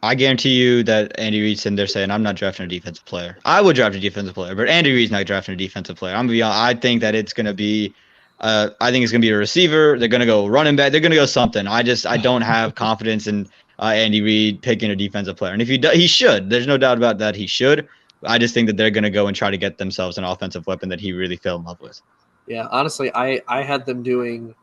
I guarantee you that Andy Reid's in there saying, I'm not drafting a defensive player. I would draft a defensive player, but Andy Reid's not drafting a defensive player. I'm going to be honest. I think that it's going to be I think it's going to be a receiver. They're going to go running back. They're going to go something. I don't have confidence in Andy Reid picking a defensive player. And if he should. There's no doubt about that. He should. I just think that they're going to go and try to get themselves an offensive weapon that he really fell in love with. Yeah, honestly, I had them doing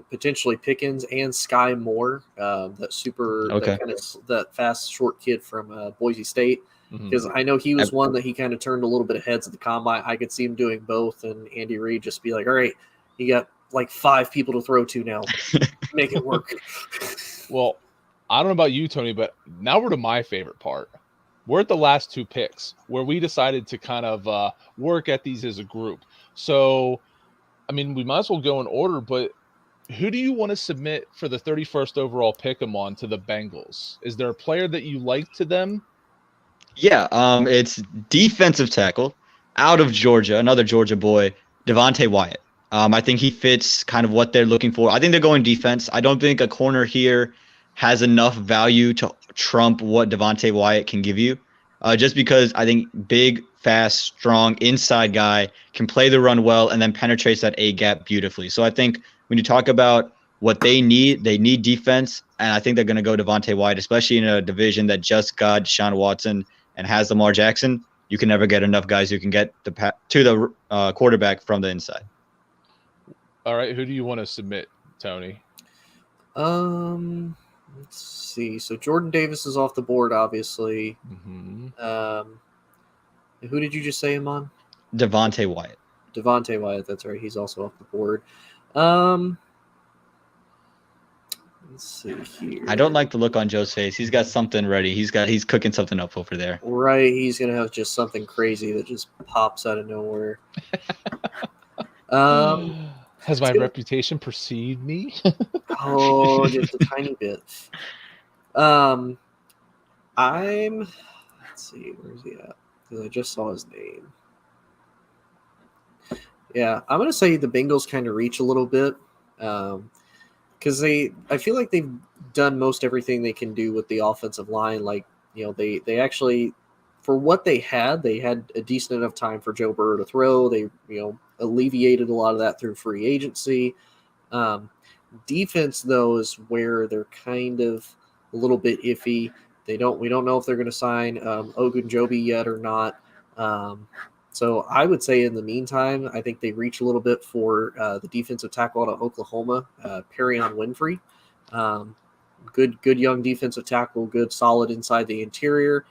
potentially Pickens and Sky Moore, that fast short kid from Boise State. Because I know he was one that he kind of turned a little bit of heads at the combine. I could see him doing both, and Andy Reid just be like, all right, you got like 5 people to throw to now. Make it work. Well, I don't know about you, Tony, but now we're to my favorite part. We're at the last 2 picks where we decided to kind of work at these as a group. So, I mean, we might as well go in order, but who do you want to submit for the 31st overall pick 'em on to the Bengals? Is there a player that you like to them? Yeah, it's defensive tackle out of Georgia, another Georgia boy, Devante Wyatt. I think he fits kind of what they're looking for. I think they're going defense. I don't think a corner here has enough value to trump what Devante Wyatt can give you. Just because I think big, fast, strong inside guy can play the run well and then penetrates that A gap beautifully. So I think when you talk about what they need defense, and I think they're going to go Devante Wyatt, especially in a division that just got Deshaun Watson and has Lamar Jackson. You can never get enough guys who can get to the quarterback from the inside. All right, who do you want to submit, Tony? Let's see. So Jordan Davis is off the board, obviously. Mm-hmm. Who did you just say him on? Devante Wyatt. Devante Wyatt. That's right. He's also off the board. Let's see here. I don't like the look on Joe's face. He's got something ready. He's cooking something up over there. Right. He's gonna have just something crazy that just pops out of nowhere. Has my reputation preceded me? Oh, just a tiny bit. Let's see, where's he at? Because I just saw his name. Yeah, I'm gonna say the Bengals kind of reach a little bit, because I feel like they've done most everything they can do with the offensive line. Like, they actually, for what they had a decent enough time for Joe Burrow to throw. They alleviated a lot of that through free agency. Defense, though, is where they're kind of a little bit iffy. We don't know if they're going to sign Ogunjobi yet or not. So I would say in the meantime, I think they reach a little bit for the defensive tackle out of Oklahoma, Perion Winfrey. Good young defensive tackle, good solid inside the interior.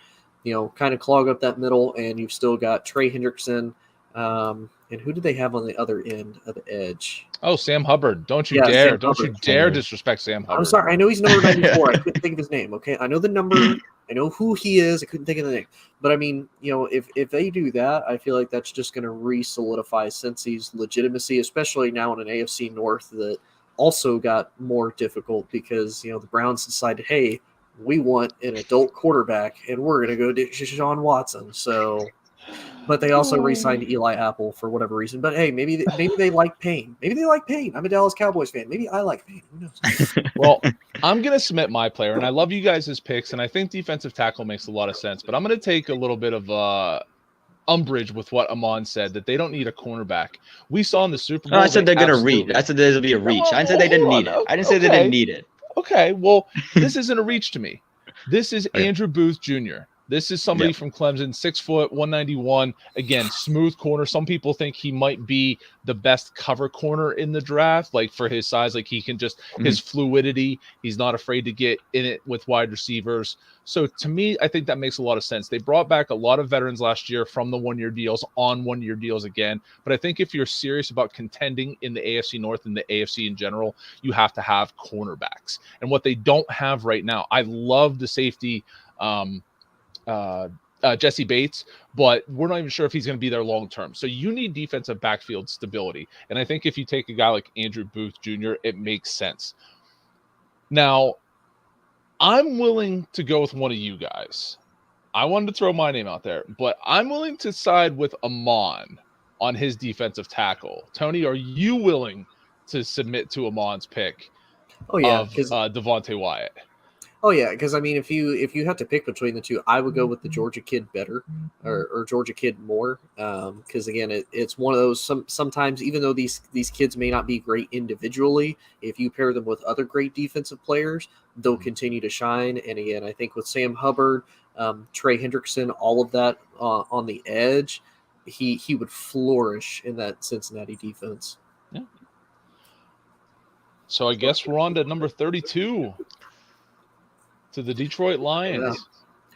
Kind of clog up that middle, and you've still got Trey Hendrickson. And who do they have on the other end of the edge? Oh, Sam Hubbard. Don't you dare disrespect Sam Hubbard. I'm sorry. I know he's number 94. I couldn't think of his name. Okay. I know the number. I know who he is. I couldn't think of the name. But I mean, if they do that, I feel like that's just going to re-solidify Cincy's legitimacy, especially now in an AFC North that also got more difficult because, the Browns decided, hey, we want an adult quarterback and we're going to go to Deshaun Watson. So... But they also re-signed Eli Apple for whatever reason. But hey, maybe they like Payne. Maybe they like Payne. I'm a Dallas Cowboys fan. Maybe I like Payne. Who knows? Well, I'm going to submit my player, and I love you guys' picks, and I think defensive tackle makes a lot of sense. But I'm going to take a little bit of umbrage with what Amon said, that they don't need a cornerback. We saw in the Super Bowl. No, I said they're going to reach. I said there'll be a reach. I didn't say they didn't need it. I didn't say they didn't need it. Okay, well, this isn't a reach to me. This is Andrew Booth Jr. This is somebody from Clemson, 6 foot, 191. Again, smooth corner. Some people think he might be the best cover corner in the draft, like for his size. Like he can just his fluidity. He's not afraid to get in it with wide receivers. So to me, I think that makes a lot of sense. They brought back a lot of veterans last year from the 1-year deals on 1-year deals again. But I think if you're serious about contending in the AFC North and the AFC in general, you have to have cornerbacks. And what they don't have right now, I love the safety. Jesse Bates, but we're not even sure if he's going to be there long term. So you need defensive backfield stability. And I think if you take a guy like Andrew Booth Jr., it makes sense. Now, I'm willing to go with one of you guys. I wanted to throw my name out there, but I'm willing to side with Amon on his defensive tackle. Tony, are you willing to submit to Amon's pick of Devante Wyatt? Oh yeah, because I mean, if you have to pick between the two, I would go with the Georgia kid better, or Georgia kid more. Because again, it's one of those. Sometimes even though these kids may not be great individually, if you pair them with other great defensive players, they'll continue to shine. And again, I think with Sam Hubbard, Trey Hendrickson, all of that on the edge, he would flourish in that Cincinnati defense. Yeah. So I guess we're on to number 32. To the Detroit Lions.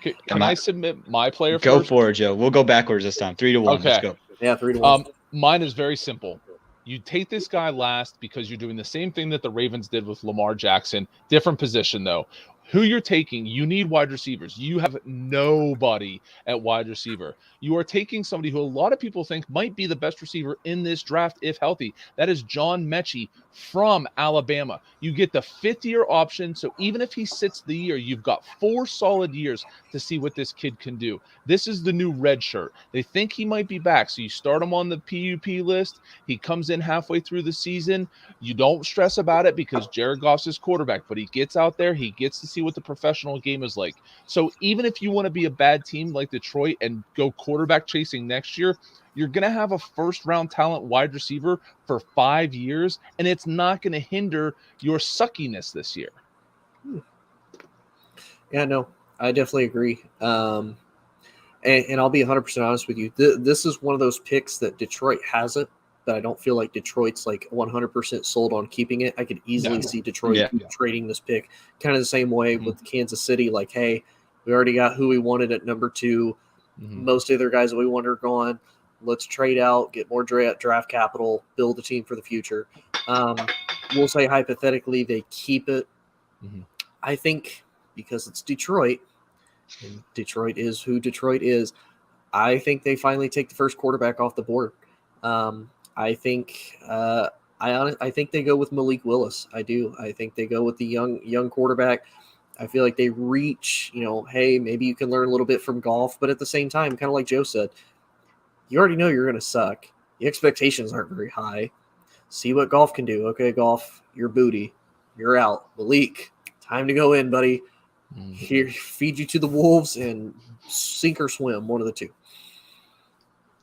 Yeah. Can I submit my player go first? Go for it, Joe. We'll go backwards this time. 3-1. Okay. Let's go. Yeah, 3-1. Mine is very simple. You take this guy last because you're doing the same thing that the Ravens did with Lamar Jackson. Different position, though. who you're taking, you need wide receivers. You have nobody at wide receiver. You are taking somebody who a lot of people think might be the best receiver in this draft if healthy. That is John Mechie from Alabama. You get the fifth-year option, so even if he sits the year, you've got 4 solid years to see what this kid can do. This is the new red shirt. They think he might be back, so you start him on the PUP list. He comes in halfway through the season. You don't stress about it because Jared Goff's his quarterback, but he gets out there. He gets to see what the professional game is like. So even if you want to be a bad team like Detroit and go quarterback chasing next year, you're going to have a first-round talent wide receiver for 5 years, and it's not going to hinder your suckiness this year. Yeah, no, I definitely agree. And I'll be 100% honest with you. This is one of those picks that Detroit hasn't, but I don't feel like Detroit's like 100% sold on keeping it. I could easily see Detroit trading this pick kind of the same way with Kansas City. Like, hey, we already got who we wanted at number 2. Most of the guys that we wanted are gone. Let's trade out, get more draft capital, build a team for the future. We'll say hypothetically they keep it. I think because it's Detroit, and Detroit is who Detroit is, I think they finally take the first quarterback off the board. I think I think they go with Malik Willis. I do. I think they go with the young quarterback. I feel like they reach, hey, maybe you can learn a little bit from Goff, but at the same time, kind of like Joe said, you already know you're going to suck. The expectations aren't very high. See what Goff can do. Okay, Goff, you're booty. You're out. Malik, time to go in, buddy. Here, feed you to the wolves and sink or swim, one of the two.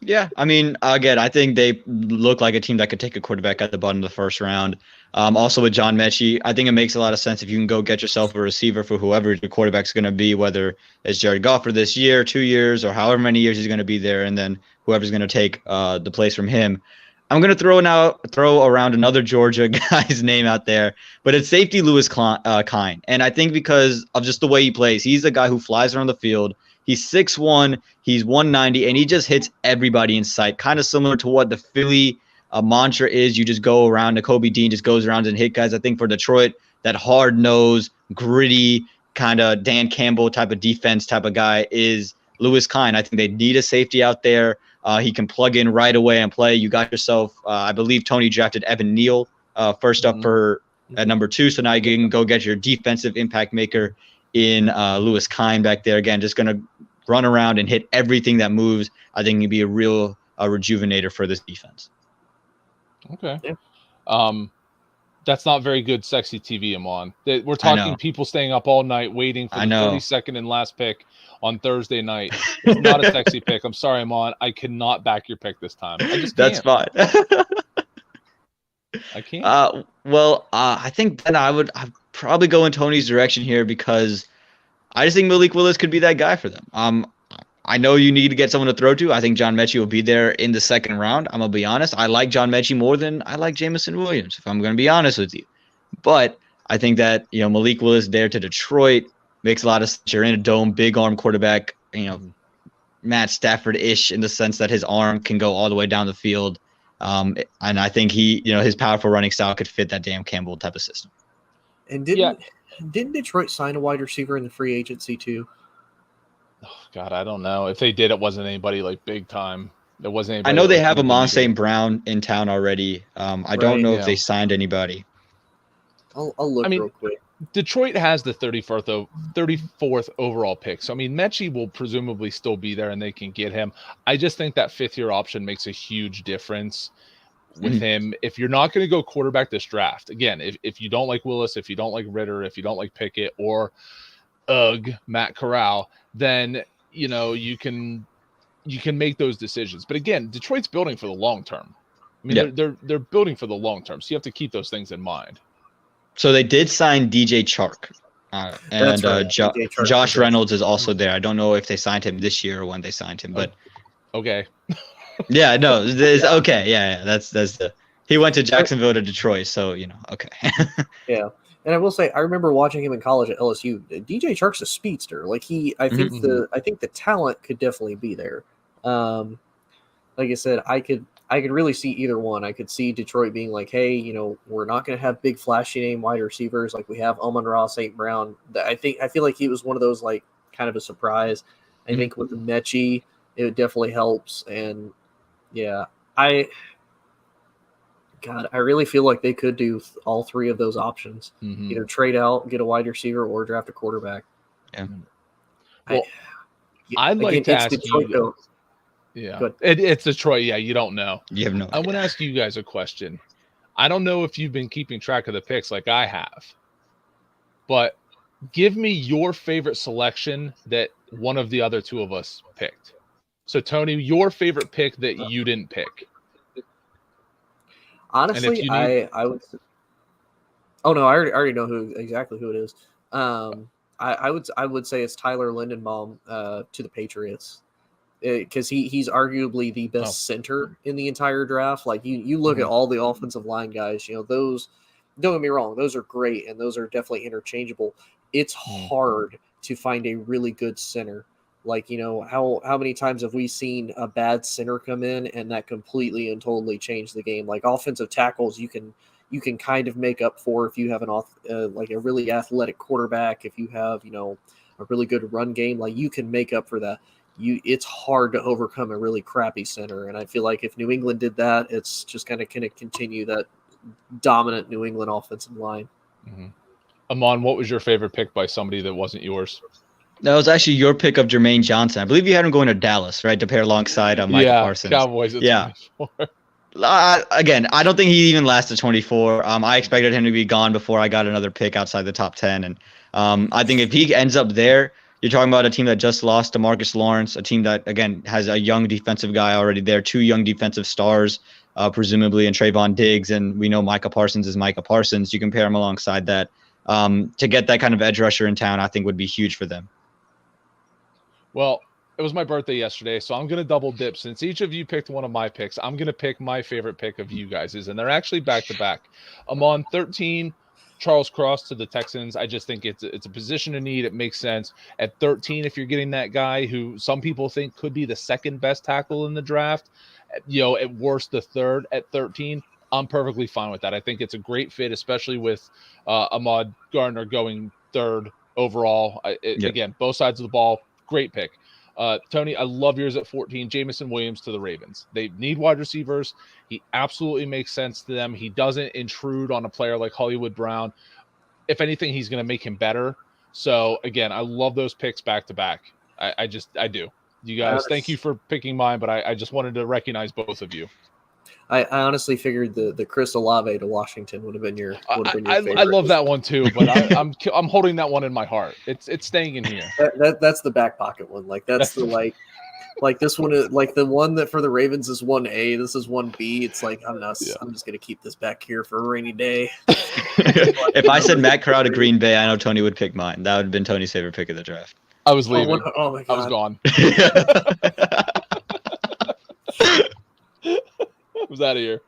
Yeah, I mean, again, I think they look like a team that could take a quarterback at the bottom of the first round. Also with John Mechie, I think it makes a lot of sense if you can go get yourself a receiver for whoever your quarterback's going to be, whether it's Jared Goff for this year, 2 years, or however many years he's going to be there, and then whoever's going to take the place from him. I'm going to throw around another Georgia guy's name out there, but it's safety Lewis Kine. And I think because of just the way he plays, he's a guy who flies around the field. He's 6'1", he's 190, and he just hits everybody in sight, kind of similar to what the Philly mantra is. You just go around, Nakobe Dean just goes around and hit guys. I think for Detroit, that hard-nosed, gritty, kind of Dan Campbell type of defense type of guy is Lewis Kine. I think they need a safety out there. He can plug in right away and play. You got yourself, I believe Tony drafted Evan Neal first up at number 2, so now you can go get your defensive impact maker in Lewis Kine back there. Again, just going to run around and hit everything that moves. I think he'd be a real rejuvenator for this defense. Okay. Yeah. That's not very good sexy TV, Amon. We're talking people staying up all night waiting for the 32nd and last pick on Thursday night. It's not a sexy pick. I'm sorry, Amon. I cannot back your pick this time. I just can't. That's fine. I can't. I think then I'd probably go in Tony's direction here because I just think Malik Willis could be that guy for them. I know you need to get someone to throw to. I think John Mechie will be there in the second round. I'm going to be honest. I like John Mechie more than I like Jamison Williams, if I'm going to be honest with you. But I think that, Malik Willis there to Detroit makes a lot of sense. You're in a dome, big arm quarterback, Matt Stafford-ish in the sense that his arm can go all the way down the field. And I think his powerful running style could fit that Dan Campbell type of system. And didn't Detroit sign a wide receiver in the free agency too? Oh, God, I don't know. If they did, it wasn't anybody like big time. There wasn't anybody. I know they have Amon St. Brown in town already. I don't know if they signed anybody. I'll look real quick. Detroit has the 34th overall pick. So, Mechie will presumably still be there and they can get him. I just think that 5th-year option makes a huge difference with him. If you're not going to go quarterback this draft, again, if you don't like Willis, if you don't like Ritter, if you don't like Pickett or Matt Corral, then you can make those decisions. But again, Detroit's building for the long term. They're building for the long term, so you have to keep those things in mind. So they did sign DJ Chark, and right. Josh Reynolds is also there. I don't know if they signed him this year or when they signed him, but okay. Yeah, no, okay, yeah, that's he went to Jacksonville to Detroit, so okay. Yeah. And I will say, I remember watching him in college at LSU. DJ Chark's a speedster. Like I think the talent could definitely be there. Like I said, I could I could really see either one. I could see Detroit being like, hey, we're not going to have big flashy name wide receivers like we have Amon-Ra St. Brown. I feel like he was one of those like kind of a surprise. I think with the Mechie, it definitely helps. And yeah, I really feel like they could do all three of those options. Either trade out, get a wide receiver, or draft a quarterback. Yeah. Well, I'd like to ask Detroit, you. though. Yeah, it's Detroit. Yeah, you don't know. You have no idea. I want to ask you guys a question. I don't know if you've been keeping track of the picks like I have, but give me your favorite selection that one of the other two of us picked. So, Tony, your favorite pick that you didn't pick. Honestly, I would. Oh no, I already know exactly who it is. I would say it's Tyler Linderbaum to the Patriots. Because he's arguably the best center in the entire draft. Like you look at all the offensive line guys, those, don't get me wrong, those are great and those are definitely interchangeable. It's hard to find a really good center. Like, how many times have we seen a bad center come in and that completely and totally changed the game? Like offensive tackles, you can kind of make up for if you have like a really athletic quarterback, if you have, a really good run game, like you can make up for that. It's hard to overcome a really crappy center, and I feel like if New England did that, it's just kind of continue that dominant New England offensive line. Amon, what was your favorite pick by somebody that wasn't yours? That was actually your pick of Jermaine Johnson. I believe you had him going to Dallas, right, to pair alongside Micah Parsons. Cowboys. Yeah. Again, I don't think he even lasted 24. I expected him to be gone before I got another pick outside the top 10, and I think if he ends up there. You're talking about a team that just lost to Marcus Lawrence, a team that, again, has a young defensive guy already there, 2 young defensive stars, presumably, and Trayvon Diggs, and we know Micah Parsons is Micah Parsons. You can pair him alongside that. To get that kind of edge rusher in town, I think would be huge for them. Well, it was my birthday yesterday, so I'm going to double dip. Since each of you picked one of my picks, I'm going to pick my favorite pick of you guys', and they're actually back-to-back. I'm on 13. Charles Cross to the Texans. I just think it's a position of need. It makes sense. At 13, if you're getting that guy who some people think could be the second best tackle in the draft, at worst the third at 13, I'm perfectly fine with that. I think it's a great fit, especially with Ahmad Gardner going third overall. Again, both sides of the ball, great pick. Tony, I love yours at 14. Jamison Williams to the Ravens. They need wide receivers. He absolutely makes sense to them. He doesn't intrude on a player like Hollywood Brown. If anything, he's going to make him better. So, again, I love those picks back to back. I do. You guys, thank you for picking mine, but I just wanted to recognize both of you. I honestly figured the Chris Olave to Washington would have been your favorite. I love that one too, but I'm holding that one in my heart. It's staying in here. That's the back pocket one. Like that's the like this one is like the one that for the Ravens is 1A. This is 1B. It's like I'm just gonna keep this back here for a rainy day. If I said Matt Corral to Green Bay, I know Tony would pick mine. That would have been Tony's favorite pick of the draft. I was leaving. Oh my God. I was gone. I was out of here.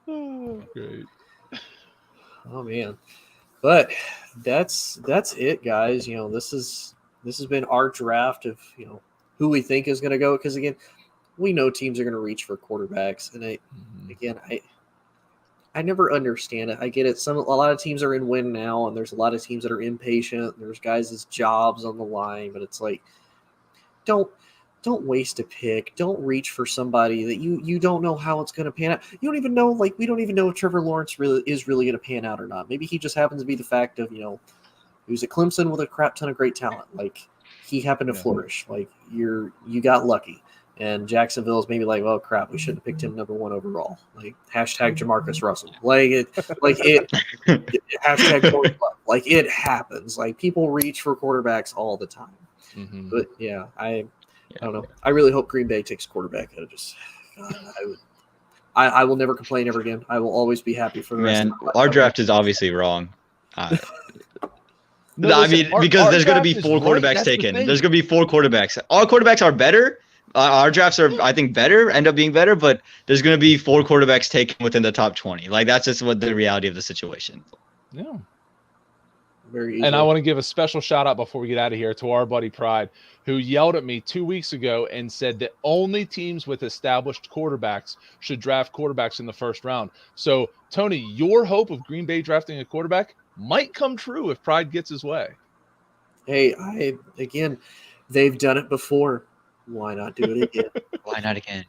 Oh, great. Oh man. But that's it, guys. This has been our draft of, who we think is going to go. Because again, we know teams are going to reach for quarterbacks. And I never understand it. I get it. A lot of teams are in win now, and there's a lot of teams that are impatient. There's guys' jobs on the line, but it's like, don't waste a pick. Don't reach for somebody that you don't know how it's going to pan out. You don't even know, we don't even know if Trevor Lawrence is really going to pan out or not. Maybe he just happens to be the fact of, he was at Clemson with a crap ton of great talent. Like, he happened to flourish. Like, you got lucky. And Jacksonville's maybe like, oh crap, we should have picked him number 1 overall. Like, hashtag Jamarcus Russell. Hashtag Corey Club. Like, it happens. Like, people reach for quarterbacks all the time. Mm-hmm. But yeah, I don't know. I really hope Green Bay takes quarterback. I will never complain ever again. I will always be happy for the rest of my life. Our draft is obviously wrong. Because there's going to be 4 quarterbacks taken. There's going to be 4 quarterbacks. All quarterbacks are better. Our drafts are, I think, end up being better, but there's going to be 4 quarterbacks taken within the top 20. Like, that's just what the reality of the situation. Yeah. Very easily. And I want to give a special shout out before we get out of here to our buddy Pride, who yelled at me 2 weeks ago and said that only teams with established quarterbacks should draft quarterbacks in the first round. So, Tony, your hope of Green Bay drafting a quarterback might come true if Pride gets his way. Hey, they've done it before. Why not do it again? Why not again?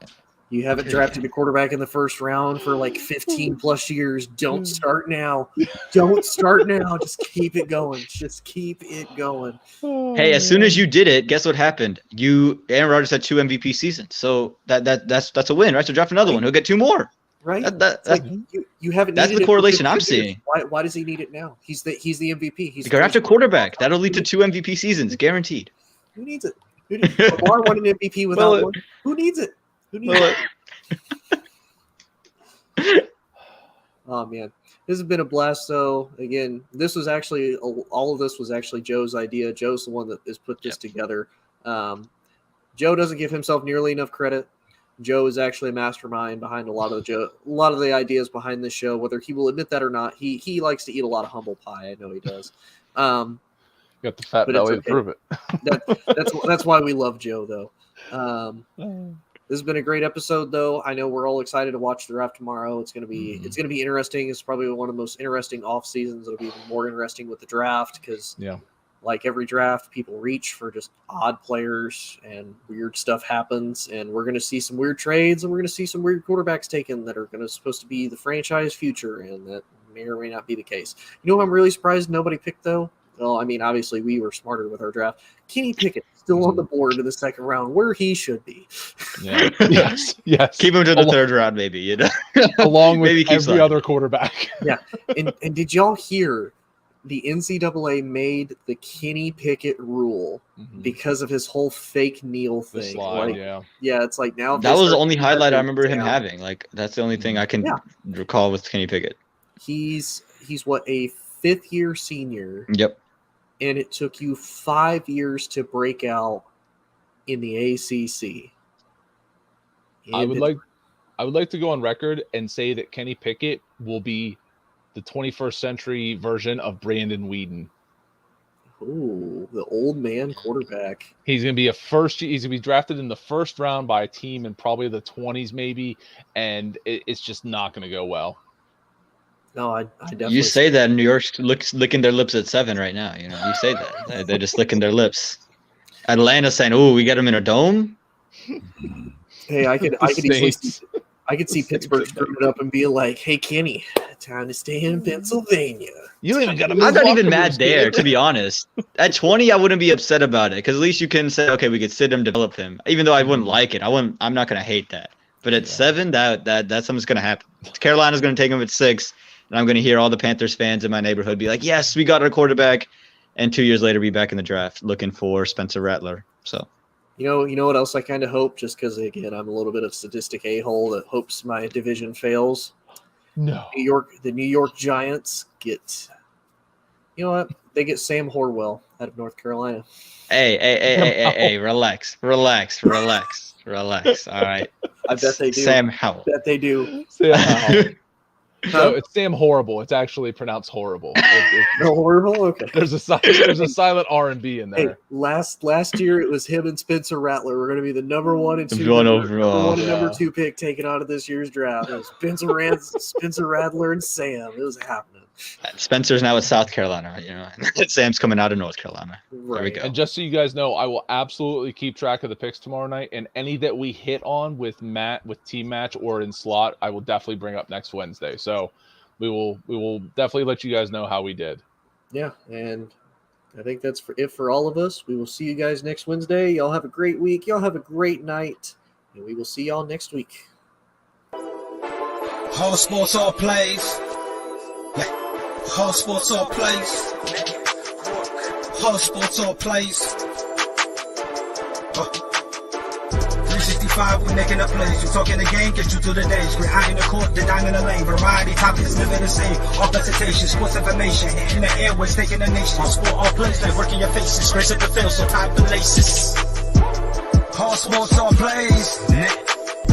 You haven't drafted a quarterback in the first round for like 15 plus years. Don't start now. Don't start now. Just keep it going. Just keep it going. Hey, as soon as you did it, guess what happened? Aaron Rodgers had 2 MVP seasons, so that's a win, right? So draft another one. He'll get 2 more. Right? You haven't. That's the correlation I'm seeing. Why does he need it now? He's the MVP. He's draft a quarterback. That'll lead to 2 MVP seasons, guaranteed. Who needs it? Lamar won an MVP without one. Who needs it? Oh man, this has been a blast. Though again, this was actually all of this was actually Joe's idea. Joe's the one that has put this together. Joe doesn't give himself nearly enough credit. Joe is actually a mastermind behind a lot of the ideas behind this show. Whether he will admit that or not, he likes to eat a lot of humble pie. I know he does. Got the fat belly to prove it. That's why we love Joe, though. This has been a great episode, though. I know we're all excited to watch the draft tomorrow. It's gonna be interesting. It's probably one of the most interesting off seasons. It'll be even more interesting with the draft because, like every draft, people reach for just odd players and weird stuff happens. And we're gonna see some weird trades and we're gonna see some weird quarterbacks taken that are supposed to be the franchise future, and that may or may not be the case. You know what I'm really surprised nobody picked though? Well, I mean, obviously we were smarter with our draft. Kenny Pickett still on the board in the second round, where he should be. Yeah. Yes. Keep him to the third round, maybe. You know, along with every other quarterback. Yeah. And did y'all hear the NCAA made the Kenny Pickett rule because of his whole fake kneel thing? Yeah, it's like now that was the only highlight I remember him having. Like that's the only thing I can recall with Kenny Pickett. He's what, a 5th-year senior. Yep. And it took you 5 years to break out in the ACC. I would like to go on record and say that Kenny Pickett will be the 21st century version of Brandon Weeden. Ooh, the old man quarterback. He's going to be he's going to be drafted in the first round by a team in probably the 20s maybe, and it's just not going to go well. No, I definitely. You say that, and New York's licking their lips at 7 right now. You know, you say that they're just licking their lips. Atlanta's saying, "Oh, we got them in a dome." Hey, I could see Pittsburgh screwing it up and be like, "Hey, Kenny, time to stay in Pennsylvania." You don't even got to. I'm not even mad there, to be honest. At 20, I wouldn't be upset about it because at least you can say, "Okay, we could sit him, develop him." Even though I wouldn't like it, I'm not going to hate that. But at 7, that's something's going to happen. Carolina's going to take him at 6. And I'm going to hear all the Panthers fans in my neighborhood be like, yes, we got our quarterback. And 2 years later, be back in the draft looking for Spencer Rattler. So, you know what else I kind of hope, just because, again, I'm a little bit of sadistic a-hole that hopes my division fails. No. The New York Giants get, you know what? They get Sam Horwell out of North Carolina. Hey, relax. All right. I bet they do. Sam Howell. I bet they do. Sam Howell. No, it's Sam Horrible. It's actually pronounced horrible. Horrible? Okay. There's a silent R&B in there. Hey, last year it was him and Spencer Rattler. We're going to be the number 1 and 2 number 2 pick taken out of this year's draft. It was Spencer Rattler and Sam. It was happening. Spencer's now at South Carolina, you know. Sam's coming out of North Carolina. Right. There we go. And just so you guys know, I will absolutely keep track of the picks tomorrow night, and any that we hit on with team match or in slot, I will definitely bring up next Wednesday. So we will definitely let you guys know how we did. Yeah, and I think that's it for all of us. We will see you guys next Wednesday. Y'all have a great week. Y'all have a great night, and we will see y'all next week. All sports, all plays. Yeah. All sports, all plays. All sports, all plays. 365, we're making up plays. You talking the game, get you through the days. We're high in the court, the dime in the lane. Variety, topics, living the same. All presentation, sports information. In the airways, taking the nation. All sport, all plays, like working your faces. Grace at the field, so tie the laces. All sports, all plays.